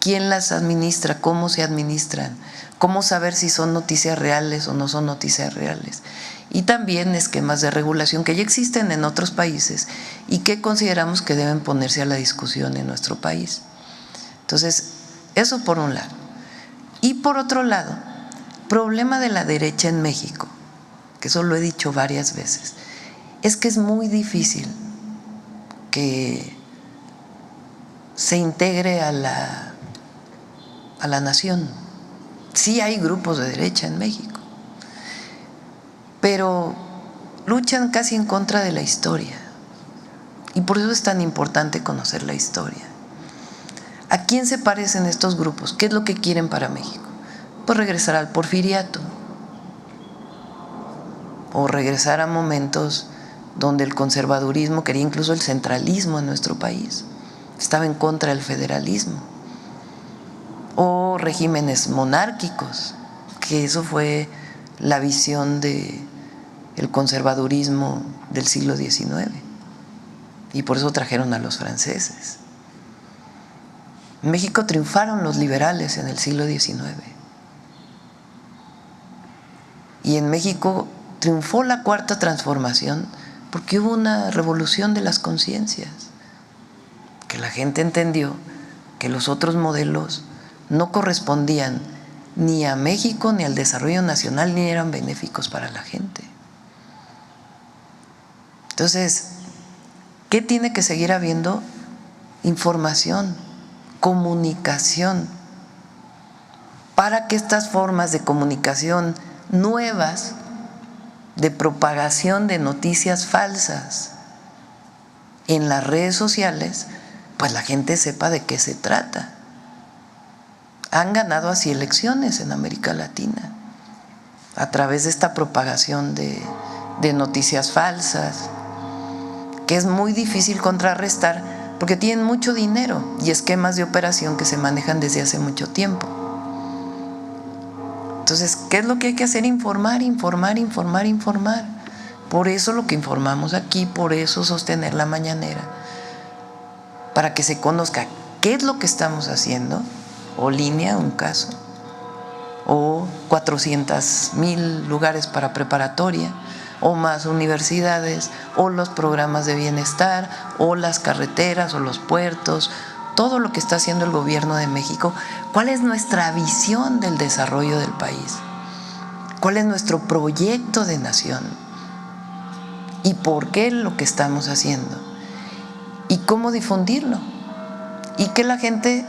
quién las administra, cómo se administran, cómo saber si son noticias reales o no son noticias reales. Y también esquemas de regulación que ya existen en otros países y que consideramos que deben ponerse a la discusión en nuestro país. Entonces, eso por un lado. Y por otro lado, problema de la derecha en México, que eso lo he dicho varias veces, es que es muy difícil que se integre a la nación. Sí hay grupos de derecha en México, pero luchan casi en contra de la historia. Y por eso es tan importante conocer la historia. ¿A quién se parecen estos grupos? ¿Qué es lo que quieren para México? Pues regresar al porfiriato o regresar a momentos donde el conservadurismo quería incluso el centralismo en nuestro país, estaba en contra del federalismo, o regímenes monárquicos, que eso fue la visión del conservadurismo del siglo XIX, y por eso trajeron a los franceses. En México triunfaron los liberales en el siglo XIX. Y en México triunfó la Cuarta Transformación porque hubo una revolución de las conciencias, que la gente entendió que los otros modelos no correspondían ni a México ni al desarrollo nacional, ni eran benéficos para la gente. Entonces, ¿qué tiene que seguir habiendo? Información, comunicación, para que estas formas de comunicación nuevas, de propagación de noticias falsas en las redes sociales, pues la gente sepa de qué se trata. Han ganado así elecciones en América Latina a través de esta propagación de noticias falsas, que es muy difícil contrarrestar porque tienen mucho dinero y esquemas de operación que se manejan desde hace mucho tiempo. Entonces, ¿qué es lo que hay que hacer? Informar, informar, informar, informar. Por eso lo que informamos aquí, por eso sostener la mañanera, para que se conozca qué es lo que estamos haciendo, o línea, un caso, o 400,000 lugares para preparatoria, o más universidades, o los programas de bienestar, o las carreteras, o los puertos, todo lo que está haciendo el gobierno de México. ¿Cuál es nuestra visión del desarrollo del país? ¿Cuál es nuestro proyecto de nación? ¿Y por qué lo que estamos haciendo? ¿Y cómo difundirlo? Y que la gente,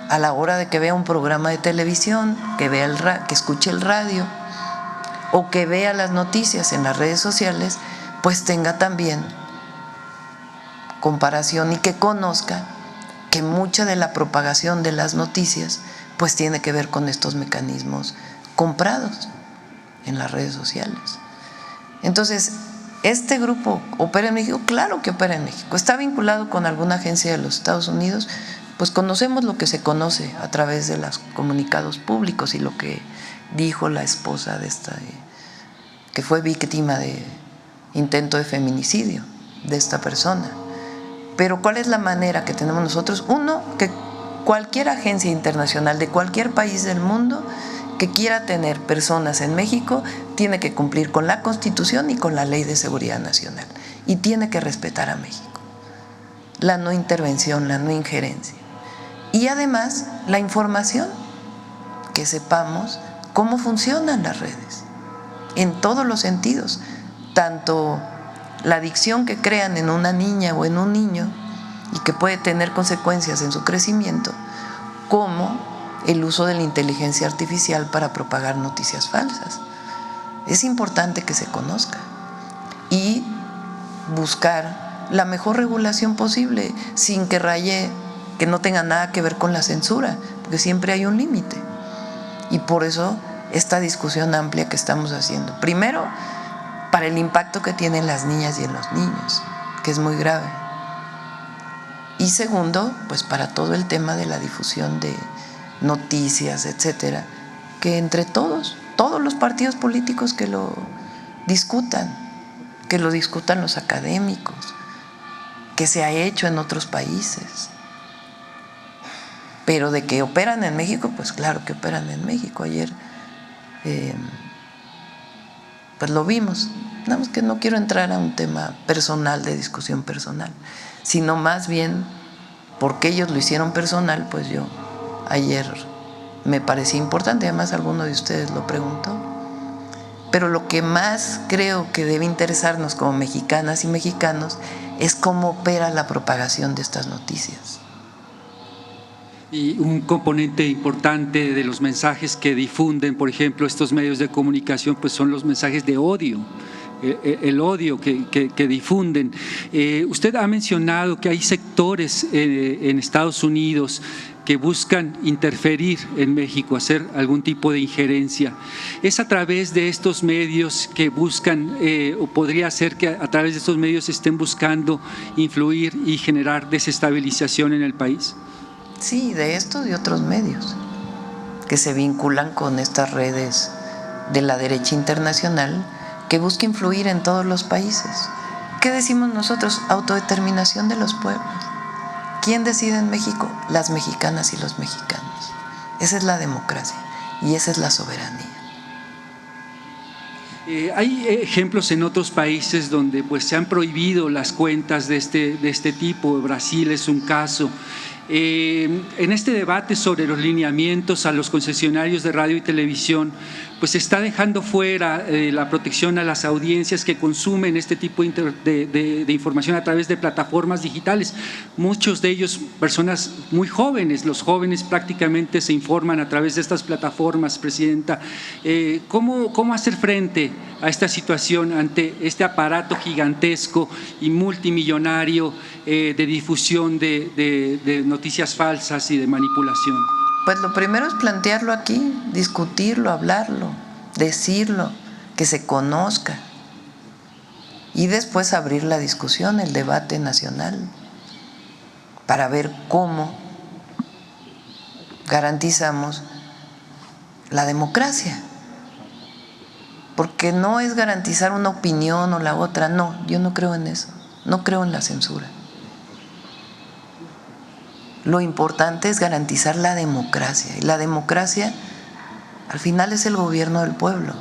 a la hora de que vea un programa de televisión, que escuche el radio o que vea las noticias en las redes sociales, pues tenga también comparación y que conozca que mucha de la propagación de las noticias pues tiene que ver con estos mecanismos comprados en las redes sociales. Entonces, ¿este grupo opera en México? Claro que opera en México. ¿Está vinculado con alguna agencia de los Estados Unidos? Pues conocemos lo que se conoce a través de los comunicados públicos y lo que dijo la esposa de esta, que fue víctima de intento de feminicidio de esta persona. Pero ¿cuál es la manera que tenemos nosotros? Uno, que cualquier agencia internacional de cualquier país del mundo que quiera tener personas en México tiene que cumplir con la Constitución y con la Ley de Seguridad Nacional y tiene que respetar a México. La no intervención, la no injerencia. Y además la información, que sepamos cómo funcionan las redes, en todos los sentidos, tanto la adicción que crean en una niña o en un niño y que puede tener consecuencias en su crecimiento, como el uso de la inteligencia artificial para propagar noticias falsas. Es importante que se conozca y buscar la mejor regulación posible sin que raye, que no tenga nada que ver con la censura, porque siempre hay un límite. Y por eso esta discusión amplia que estamos haciendo. Primero, para el impacto que tienen las niñas y en los niños, que es muy grave. Y segundo, pues para todo el tema de la difusión de noticias, etcétera, que entre todos los partidos políticos que lo discutan los académicos, que se ha hecho en otros países. Pero de que operan en México, pues claro que operan en México. Ayer pues lo vimos. Nada más que no quiero entrar a un tema personal, de discusión personal, sino más bien porque ellos lo hicieron personal, pues yo ayer me parecía importante, además alguno de ustedes lo preguntó. Pero lo que más creo que debe interesarnos como mexicanas y mexicanos es cómo opera la propagación de estas noticias. Y un componente importante de los mensajes que difunden, por ejemplo, estos medios de comunicación, pues son los mensajes de odio, el odio que difunden. Usted ha mencionado que hay sectores en Estados Unidos que buscan interferir en México, hacer algún tipo de injerencia. ¿Es a través de estos medios que buscan, o podría ser que a través de estos medios estén buscando influir y generar desestabilización en el país? Sí, de estos y otros medios que se vinculan con estas redes de la derecha internacional que busca influir en todos los países. ¿Qué decimos nosotros? Autodeterminación de los pueblos. ¿Quién decide en México? Las mexicanas y los mexicanos. Esa es la democracia y esa es la soberanía. Hay ejemplos en otros países donde pues se han prohibido las cuentas de este tipo. Brasil es un caso. En este debate sobre los lineamientos a los concesionarios de radio y televisión, pues se está dejando fuera la protección a las audiencias que consumen este tipo de información a través de plataformas digitales. Muchos de ellos, personas muy jóvenes, los jóvenes prácticamente se informan a través de estas plataformas, Presidenta. ¿Cómo hacer frente a esta situación ante este aparato gigantesco y multimillonario de difusión de noticias falsas y de manipulación? Pues lo primero es plantearlo aquí, discutirlo, hablarlo, decirlo, que se conozca y después abrir la discusión, el debate nacional para ver cómo garantizamos la democracia. Porque no es garantizar una opinión o la otra, no, yo no creo en eso, no creo en la censura. Lo importante es garantizar la democracia, y la democracia al final es el gobierno del pueblo,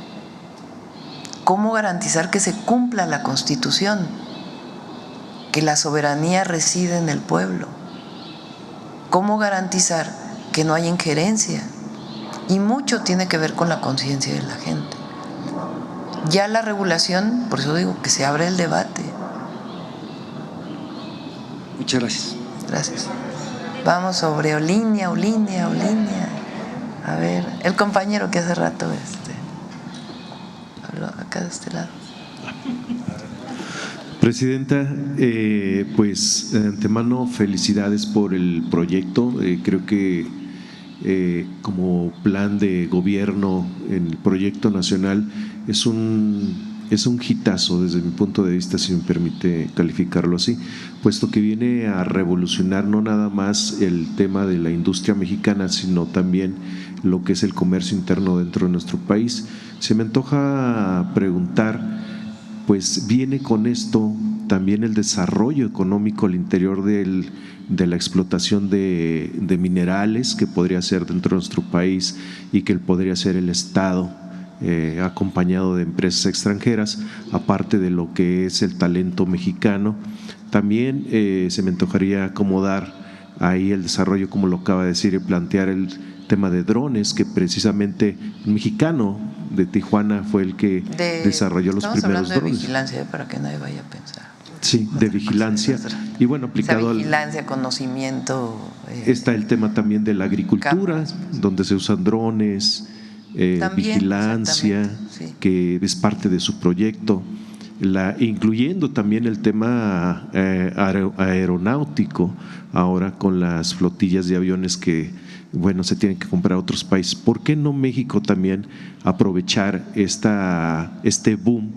¿Cómo garantizar que se cumpla la Constitución? Que la soberanía reside en el pueblo. ¿Cómo garantizar que no haya injerencia? Y mucho tiene que ver con la conciencia de la gente. Ya la regulación, por eso digo que se abre el debate. Muchas gracias. Gracias. Vamos sobre Olinia. A ver, el compañero que hace rato habló acá de este lado. Presidenta, pues de antemano felicidades por el proyecto. Creo que como plan de gobierno en el proyecto nacional es un hitazo desde mi punto de vista, si me permite calificarlo así, puesto que viene a revolucionar no nada más el tema de la industria mexicana, sino también lo que es el comercio interno dentro de nuestro país. Se me antoja preguntar, pues viene con esto también el desarrollo económico al interior de la explotación de minerales que podría ser dentro de nuestro país y que podría ser el Estado, acompañado de empresas extranjeras, aparte de lo que es el talento mexicano. También se me antojaría acomodar ahí el desarrollo, como lo acaba de decir, y plantear el tema de drones, que precisamente un mexicano de Tijuana fue el que desarrolló los primeros drones. Estamos hablando de vigilancia, para que nadie vaya a pensar. Sí, de vigilancia. Y bueno, aplicado vigilancia, conocimiento. Está el tema también de la agricultura, cámaras, donde se usan drones, vigilancia, sí, que es parte de su proyecto, incluyendo también el tema aeronáutico, ahora con las flotillas de aviones que, bueno, se tienen que comprar a otros países. ¿Por qué no México también aprovechar este boom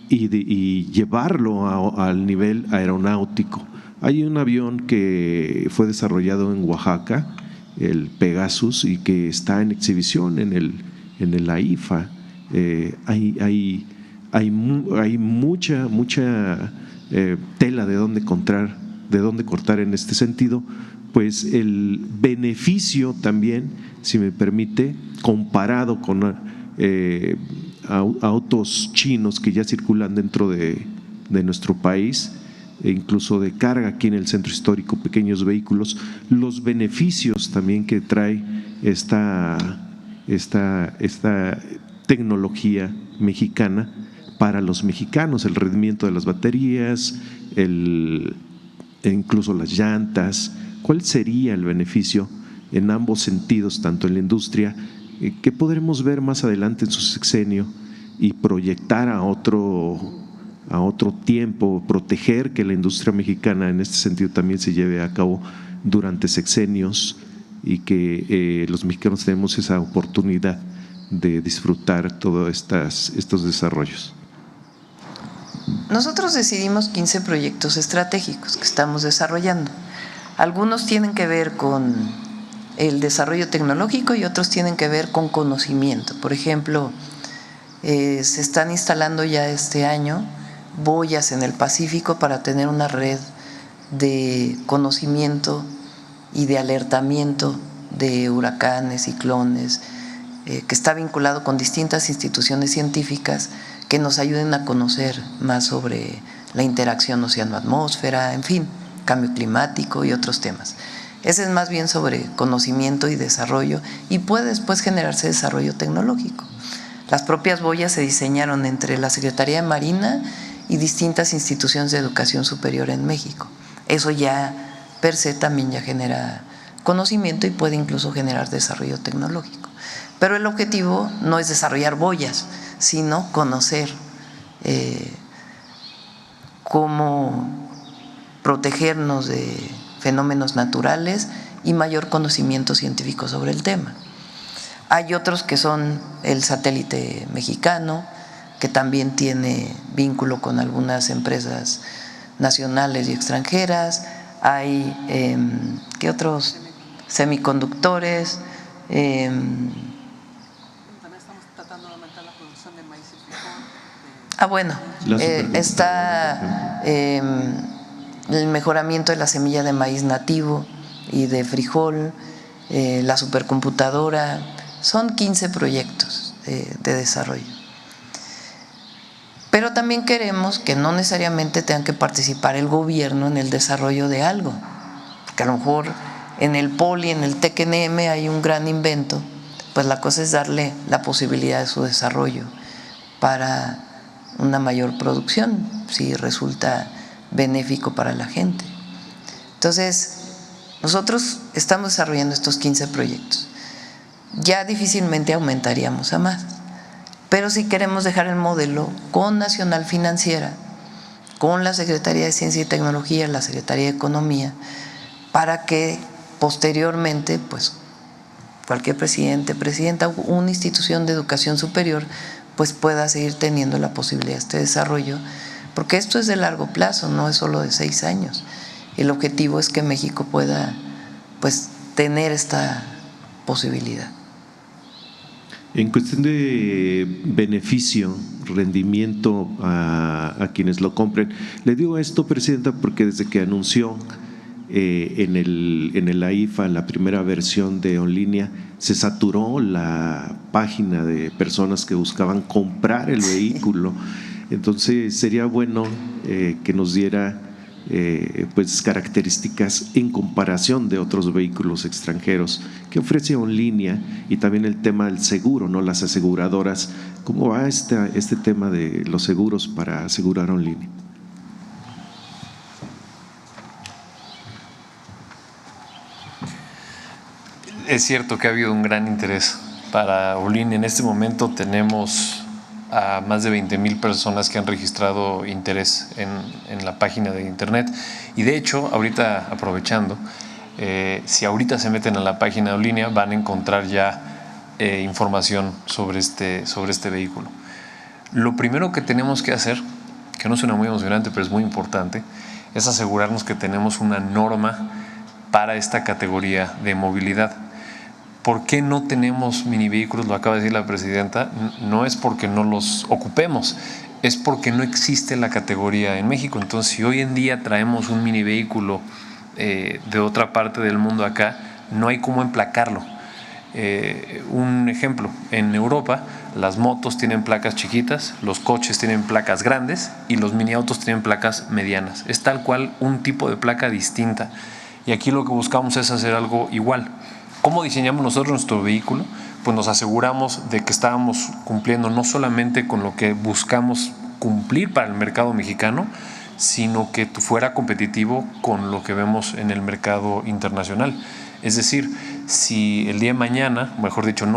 y llevarlo al nivel aeronáutico? Hay un avión que fue desarrollado en Oaxaca, el Pegasus, y que está en exhibición en la IFA. Hay mucha tela de dónde cortar en este sentido, pues el beneficio también, si me permite, comparado con autos chinos que ya circulan dentro de nuestro país, e incluso de carga aquí en el centro histórico, pequeños vehículos, los beneficios también que trae esta tecnología mexicana para los mexicanos, el rendimiento de las baterías, incluso las llantas. ¿Cuál sería el beneficio en ambos sentidos, tanto en la industria, que podremos ver más adelante en su sexenio y proyectar a otro tiempo, proteger que la industria mexicana en este sentido también se lleve a cabo durante sexenios y que los mexicanos tenemos esa oportunidad de disfrutar todos estos desarrollos? Nosotros decidimos 15 proyectos estratégicos que estamos desarrollando. Algunos tienen que ver con el desarrollo tecnológico y otros tienen que ver con conocimiento. Por ejemplo, se están instalando ya este año boyas en el Pacífico para tener una red de conocimiento y de alertamiento de huracanes, ciclones, que está vinculado con distintas instituciones científicas que nos ayuden a conocer más sobre la interacción océano-atmósfera, en fin, cambio climático y otros temas. Ese es más bien sobre conocimiento y desarrollo, y puede después generarse desarrollo tecnológico. Las propias boyas se diseñaron entre la Secretaría de Marina y distintas instituciones de educación superior en México. Eso ya per se también ya genera conocimiento y puede incluso generar desarrollo tecnológico. Pero el objetivo no es desarrollar boyas, sino conocer cómo protegernos de fenómenos naturales y mayor conocimiento científico sobre el tema. Hay otros que son el satélite mexicano, que también tiene vínculo con algunas empresas nacionales y extranjeras. Hay, ¿qué otros? Semiconductores. También estamos tratando de aumentar la producción de maíz y frijol. Está el mejoramiento de la semilla de maíz nativo y de frijol, la supercomputadora. Son 15 proyectos de desarrollo. Pero también queremos que no necesariamente tengan que participar el gobierno en el desarrollo de algo, porque a lo mejor en el Poli, en el TECNM hay un gran invento, pues la cosa es darle la posibilidad de su desarrollo para una mayor producción, si resulta benéfico para la gente. Entonces, nosotros estamos desarrollando estos 15 proyectos. Ya difícilmente aumentaríamos a más, pero sí queremos dejar el modelo con Nacional Financiera, con la Secretaría de Ciencia y Tecnología, la Secretaría de Economía, para que posteriormente, pues, cualquier presidente, presidenta, una institución de educación superior, pues pueda seguir teniendo la posibilidad de este desarrollo, porque esto es de largo plazo, no es solo de 6 años. El objetivo es que México pueda, pues, tener esta posibilidad. En cuestión de beneficio, rendimiento a quienes lo compren, le digo esto, Presidenta, porque desde que anunció en el AIFA, la primera versión de OnLínea, se saturó la página de personas que buscaban comprar el vehículo. Entonces sería bueno que nos diera pues características en comparación de otros vehículos extranjeros que ofrece OnLínea, y también el tema del seguro, ¿no? Las aseguradoras, ¿cómo va este tema de los seguros para asegurar OnLínea? Es cierto que ha habido un gran interés para OnLínea. En este momento tenemos a más de 20,000 personas que han registrado interés en la página de internet, y de hecho, ahorita aprovechando, si ahorita se meten a la página de OnLínea van a encontrar ya información sobre este vehículo. Lo primero que tenemos que hacer, que no suena muy emocionante pero es muy importante, es asegurarnos que tenemos una norma para esta categoría de movilidad. ¿Por qué no tenemos mini vehículos? Lo acaba de decir la presidenta. No es porque no los ocupemos, es porque no existe la categoría en México. Entonces, si hoy en día traemos un mini vehículo de otra parte del mundo acá, no hay cómo emplacarlo. Un ejemplo, en Europa las motos tienen placas chiquitas, los coches tienen placas grandes y los mini autos tienen placas medianas. Es tal cual un tipo de placa distinta. Y aquí lo que buscamos es hacer algo igual. ¿Cómo diseñamos nosotros nuestro vehículo? Pues nos aseguramos de que estábamos cumpliendo no solamente con lo que buscamos cumplir para el mercado mexicano, sino que fuera competitivo con lo que vemos en el mercado internacional. Es decir, si el día de mañana, mejor dicho,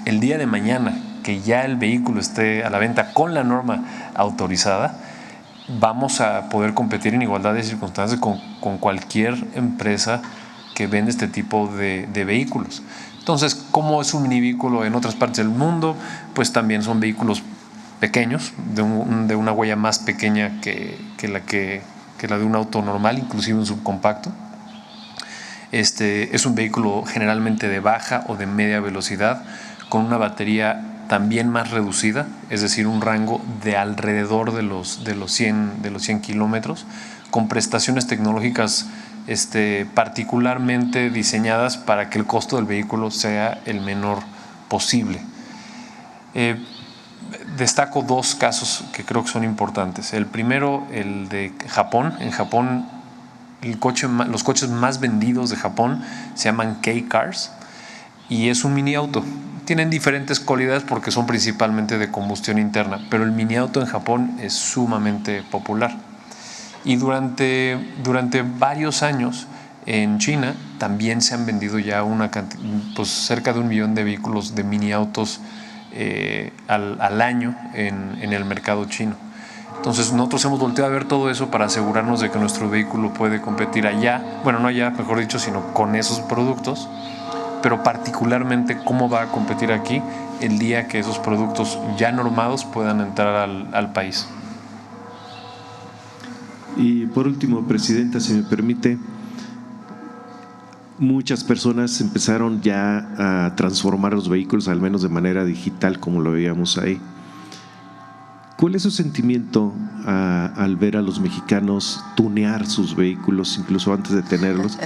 el día de mañana que ya el vehículo esté a la venta con la norma autorizada, vamos a poder competir en igualdad de circunstancias con cualquier empresa que vende este tipo de vehículos. Entonces, ¿cómo es un mini vehículo en otras partes del mundo? Pues también son vehículos pequeños, de una huella más pequeña que la de un auto normal, inclusive un subcompacto. Es un vehículo generalmente de baja o de media velocidad, con una batería también más reducida, es decir, un rango de alrededor de los 100 kilómetros, con prestaciones tecnológicas particularmente diseñadas para que el costo del vehículo sea el menor posible. Destaco 2 casos que creo que son importantes. El primero, el de Japón. En Japón, los coches más vendidos de Japón se llaman K-Cars y es un mini auto. Tienen diferentes cualidades porque son principalmente de combustión interna, pero el mini auto en Japón es sumamente popular. Y durante varios años en China también se han vendido ya cerca de 1 millón de vehículos de mini autos al año en el mercado chino. Entonces nosotros hemos volteado a ver todo eso para asegurarnos de que nuestro vehículo puede competir allá, bueno, no allá, mejor dicho, sino con esos productos, pero particularmente cómo va a competir aquí el día que esos productos ya normados puedan entrar al país. Y por último, Presidenta, si me permite, muchas personas empezaron ya a transformar los vehículos, al menos de manera digital, como lo veíamos ahí. ¿Cuál es su sentimiento al ver a los mexicanos tunear sus vehículos, incluso antes de tenerlos?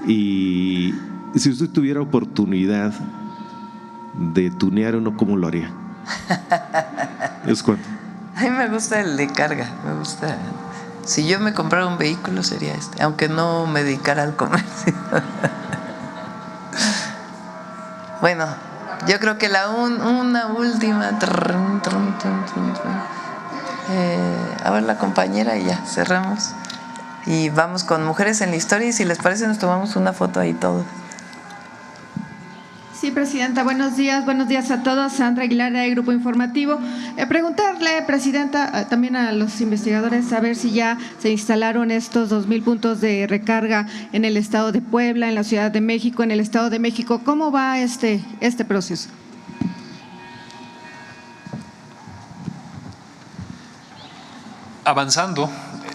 Y si usted tuviera oportunidad de tunear uno, ¿cómo lo haría? ¿Es cuánto? A mí me gusta el de carga, me gusta. Si yo me comprara un vehículo sería este, aunque no me dedicara al comercio. Bueno, yo creo que una última. A ver, la compañera, y ya cerramos. Y vamos con Mujeres en la Historia, y si les parece nos tomamos una foto ahí todos. Sí, Presidenta, buenos días a todos. Sandra Aguilar, de Grupo Informativo. Preguntarle, Presidenta, también a los investigadores, a ver si ya se instalaron estos 2,000 puntos de recarga en el Estado de Puebla, en la Ciudad de México, en el Estado de México. ¿Cómo va este proceso? Avanzando,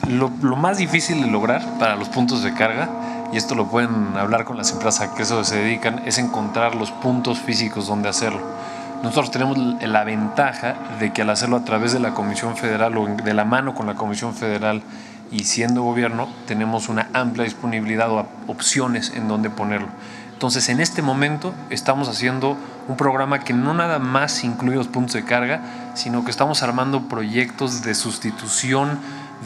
lo más difícil de lograr para los puntos de carga, y esto lo pueden hablar con las empresas a que eso se dedican, es encontrar los puntos físicos donde hacerlo. Nosotros tenemos la ventaja de que al hacerlo a través de la Comisión Federal o de la mano con la Comisión Federal y siendo gobierno, tenemos una amplia disponibilidad o opciones en donde ponerlo. Entonces, en este momento estamos haciendo un programa que no nada más incluye los puntos de carga, sino que estamos armando proyectos de sustitución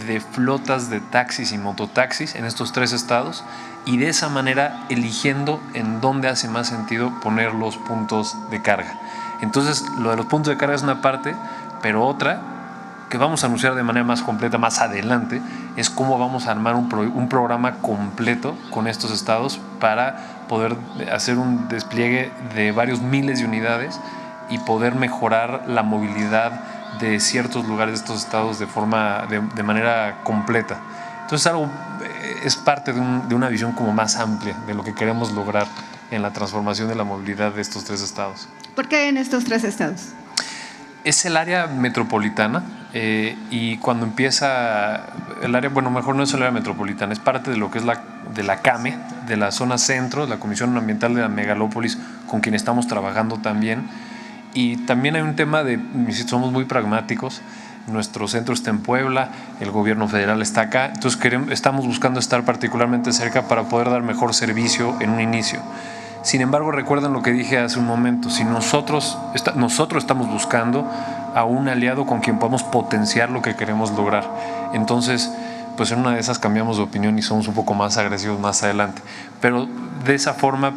de flotas de taxis y mototaxis en estos 3 estados, y de esa manera eligiendo en dónde hace más sentido poner los puntos de carga. Entonces, lo de los puntos de carga es una parte, pero otra que vamos a anunciar de manera más completa más adelante es cómo vamos a armar un programa completo con estos estados para poder hacer un despliegue de varios miles de unidades y poder mejorar la movilidad de ciertos lugares de estos estados de manera completa. Entonces es parte de una visión como más amplia de lo que queremos lograr en la transformación de la movilidad de estos 3 estados. ¿Por qué en estos 3 estados? Es el área metropolitana, y cuando empieza el área, bueno, mejor no es el área metropolitana, es parte de lo que es de la CAME, de la zona centro, la Comisión Ambiental de la Megalópolis, con quien estamos trabajando también. Y también hay un tema somos muy pragmáticos. Nuestro centro está en Puebla, el gobierno federal está acá, entonces estamos buscando estar particularmente cerca para poder dar mejor servicio en un inicio. Sin embargo, recuerden lo que dije hace un momento, si nosotros estamos buscando a un aliado con quien podamos potenciar lo que queremos lograr. Entonces, pues en una de esas cambiamos de opinión y somos un poco más agresivos más adelante. Pero de esa forma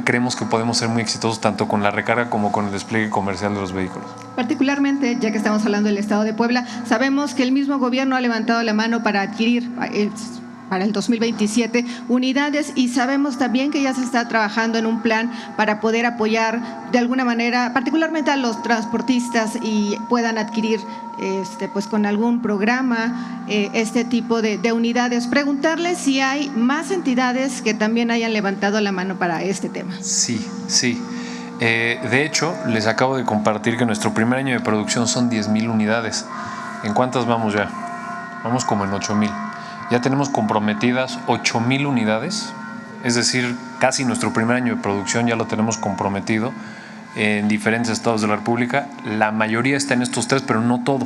creemos que podemos ser muy exitosos tanto con la recarga como con el despliegue comercial de los vehículos. Particularmente, ya que estamos hablando del Estado de Puebla, sabemos que el mismo gobierno ha levantado la mano para adquirir para el 2027 unidades, y sabemos también que ya se está trabajando en un plan para poder apoyar de alguna manera, particularmente a los transportistas, y puedan adquirir pues con algún programa este tipo de unidades. Preguntarles si hay más entidades que también hayan levantado la mano para este tema. Sí. De hecho, les acabo de compartir que nuestro primer año de producción son 10,000 unidades. ¿En cuántas vamos ya? Vamos como en 8,000. Ya tenemos comprometidas 8,000 unidades, es decir, casi nuestro primer año de producción ya lo tenemos comprometido en diferentes estados de la República. La mayoría está en estos 3, pero no todo.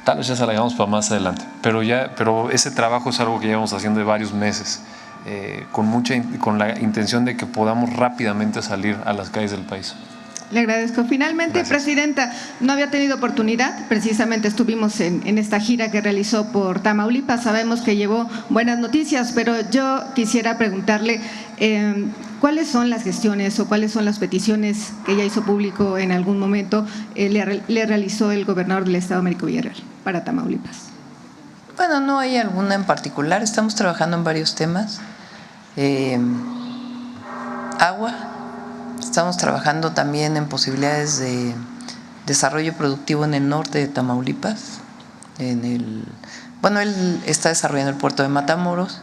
Tal vez ya se la dejamos para más adelante, pero ese trabajo es algo que llevamos haciendo de varios meses, con la intención de que podamos rápidamente salir a las calles del país. Le agradezco. Finalmente, gracias. Presidenta, no había tenido oportunidad, precisamente estuvimos en esta gira que realizó por Tamaulipas, sabemos que llevó buenas noticias, pero yo quisiera preguntarle cuáles son las gestiones o cuáles son las peticiones que ya hizo público en algún momento le realizó el gobernador del Estado, Américo Villarreal, para Tamaulipas. Bueno, no hay alguna en particular, estamos trabajando en varios temas. Agua. Estamos trabajando también en posibilidades de desarrollo productivo en el norte de Tamaulipas. Él está desarrollando el puerto de Matamoros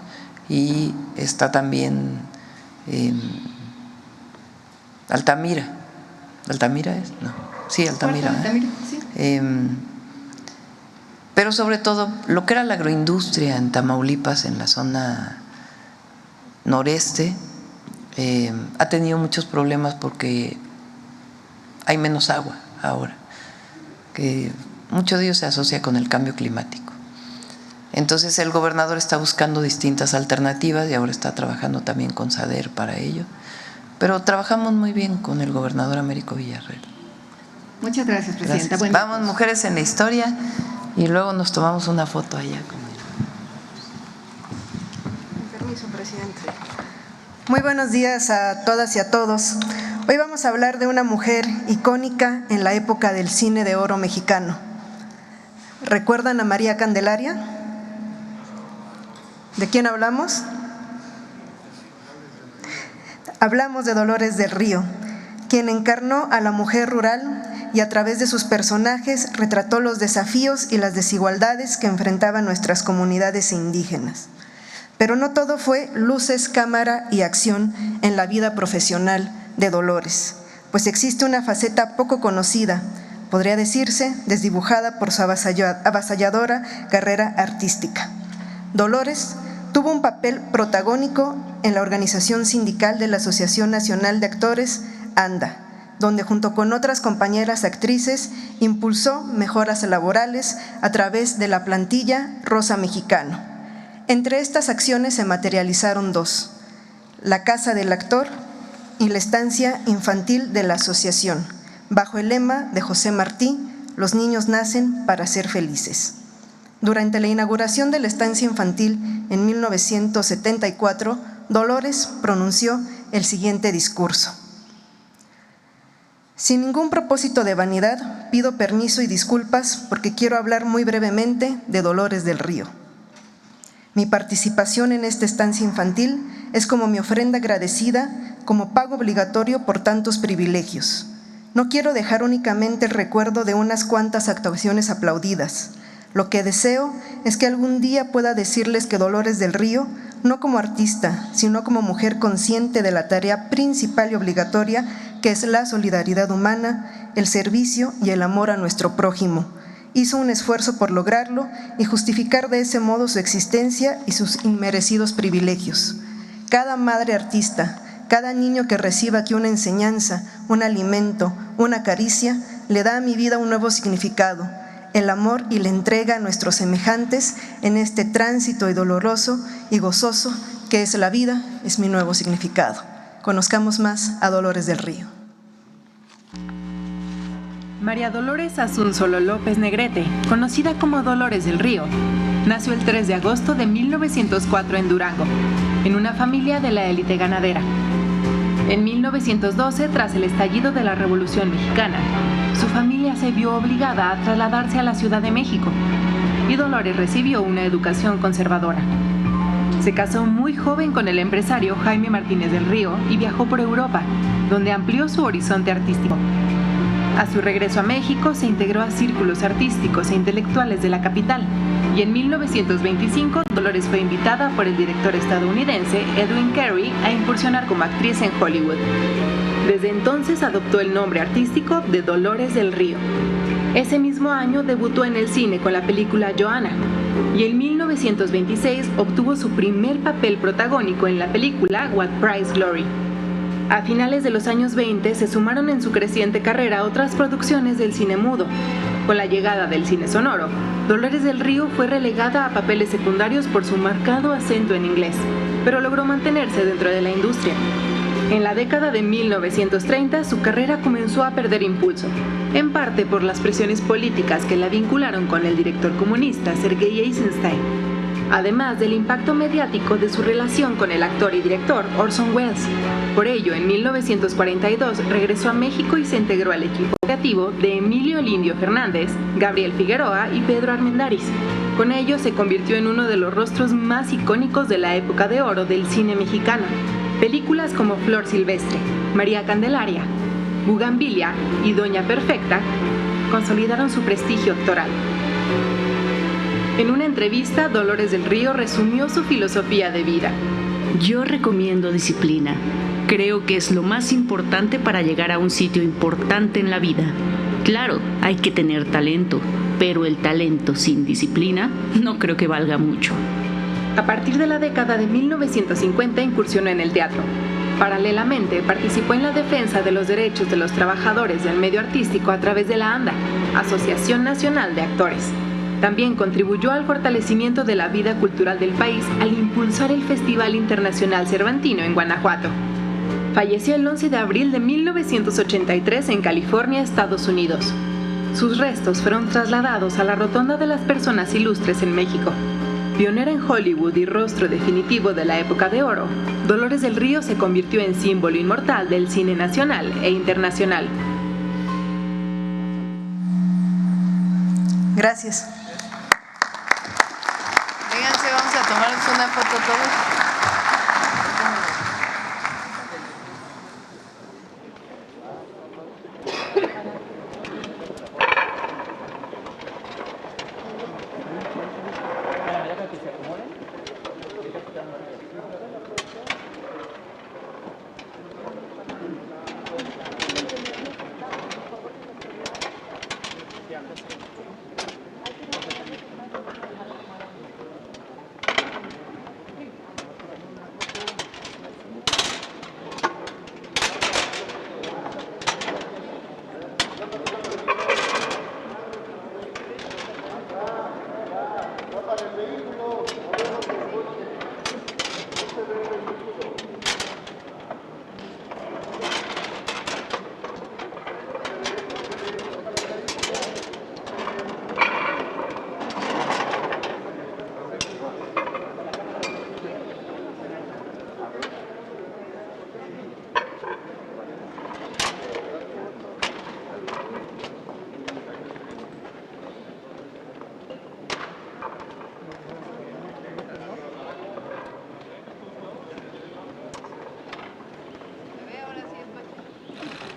y está también en Altamira. ¿Altamira es? No. Sí, Altamira. Altamira, sí. Pero sobre todo, lo que era la agroindustria en Tamaulipas, en la zona noreste, ha tenido muchos problemas porque hay menos agua ahora, que mucho de ello se asocia con el cambio climático. Entonces el gobernador está buscando distintas alternativas y ahora está trabajando también con SADER para ello, pero trabajamos muy bien con el gobernador Américo Villarreal. Muchas gracias, Presidenta. Gracias. Vamos, Mujeres en la Historia, y luego nos tomamos una foto allá. Permiso, Presidente. Muy buenos días a todas y a todos. Hoy vamos a hablar de una mujer icónica en la época del cine de oro mexicano. ¿Recuerdan a María Candelaria? ¿De quién hablamos? Hablamos de Dolores del Río, quien encarnó a la mujer rural y a través de sus personajes retrató los desafíos y las desigualdades que enfrentaban nuestras comunidades indígenas. Pero no todo fue luces, cámara y acción en la vida profesional de Dolores, pues existe una faceta poco conocida, podría decirse desdibujada por su avasalladora carrera artística. Dolores tuvo un papel protagónico en la organización sindical de la Asociación Nacional de Actores, ANDA, donde junto con otras compañeras actrices impulsó mejoras laborales a través de la plantilla Rosa Mexicano. Entre estas acciones se materializaron dos: la Casa del Actor y la estancia infantil de la asociación, bajo el lema de José Martí: los niños nacen para ser felices. Durante la inauguración de la estancia infantil en 1974, Dolores pronunció el siguiente discurso: sin ningún propósito de vanidad, pido permiso y disculpas porque quiero hablar muy brevemente de Dolores del Río. Mi participación en esta estancia infantil es como mi ofrenda agradecida, como pago obligatorio por tantos privilegios. No quiero dejar únicamente el recuerdo de unas cuantas actuaciones aplaudidas. Lo que deseo es que algún día pueda decirles que Dolores del Río, no como artista, sino como mujer consciente de la tarea principal y obligatoria que es la solidaridad humana, el servicio y el amor a nuestro prójimo, hizo un esfuerzo por lograrlo y justificar de ese modo su existencia y sus inmerecidos privilegios. Cada madre artista, cada niño que reciba aquí una enseñanza, un alimento, una caricia, le da a mi vida un nuevo significado, el amor y la entrega a nuestros semejantes en este tránsito y doloroso y gozoso que es la vida, es mi nuevo significado. Conozcamos más a Dolores del Río. María Dolores Asunzolo López Negrete, conocida como Dolores del Río, nació el 3 de agosto de 1904 en Durango, en una familia de la élite ganadera. En 1912, tras el estallido de la Revolución Mexicana, su familia se vio obligada a trasladarse a la Ciudad de México y Dolores recibió una educación conservadora. Se casó muy joven con el empresario Jaime Martínez del Río y viajó por Europa, donde amplió su horizonte artístico. A su regreso a México se integró a círculos artísticos e intelectuales de la capital y en 1925 Dolores fue invitada por el director estadounidense Edwin Carey a incursionar como actriz en Hollywood. Desde entonces adoptó el nombre artístico de Dolores del Río. Ese mismo año debutó en el cine con la película Joanna y en 1926 obtuvo su primer papel protagónico en la película What Price Glory. A finales de los años 20 se sumaron en su creciente carrera otras producciones del cine mudo. Con la llegada del cine sonoro, Dolores del Río fue relegada a papeles secundarios por su marcado acento en inglés, pero logró mantenerse dentro de la industria. En la década de 1930 su carrera comenzó a perder impulso, en parte por las presiones políticas que la vincularon con el director comunista Sergei Eisenstein, además del impacto mediático de su relación con el actor y director Orson Welles. Por ello, en 1942 regresó a México y se integró al equipo creativo de Emilio el Indio Fernández, Gabriel Figueroa y Pedro Armendáriz. Con ello se convirtió en uno de los rostros más icónicos de la época de oro del cine mexicano. Películas como Flor Silvestre, María Candelaria, Bugambilia y Doña Perfecta consolidaron su prestigio actoral. En una entrevista, Dolores del Río resumió su filosofía de vida. Yo recomiendo disciplina. Creo que es lo más importante para llegar a un sitio importante en la vida. Claro, hay que tener talento, pero el talento sin disciplina no creo que valga mucho. A partir de la década de 1950 incursionó en el teatro. Paralelamente, participó en la defensa de los derechos de los trabajadores del medio artístico a través de la ANDA, Asociación Nacional de Actores. También contribuyó al fortalecimiento de la vida cultural del país al impulsar el Festival Internacional Cervantino en Guanajuato. Falleció el 11 de abril de 1983 en California, Estados Unidos. Sus restos fueron trasladados a la Rotonda de las Personas Ilustres en México. Pionera en Hollywood y rostro definitivo de la época de oro, Dolores del Río se convirtió en símbolo inmortal del cine nacional e internacional. Gracias. Vénganse, vamos a tomarnos una foto todos.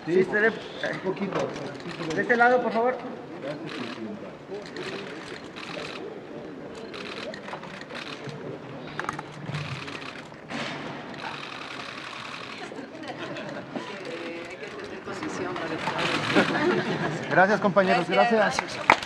Sí, un poquito. De este lado, por favor. Gracias, compañeros. Gracias.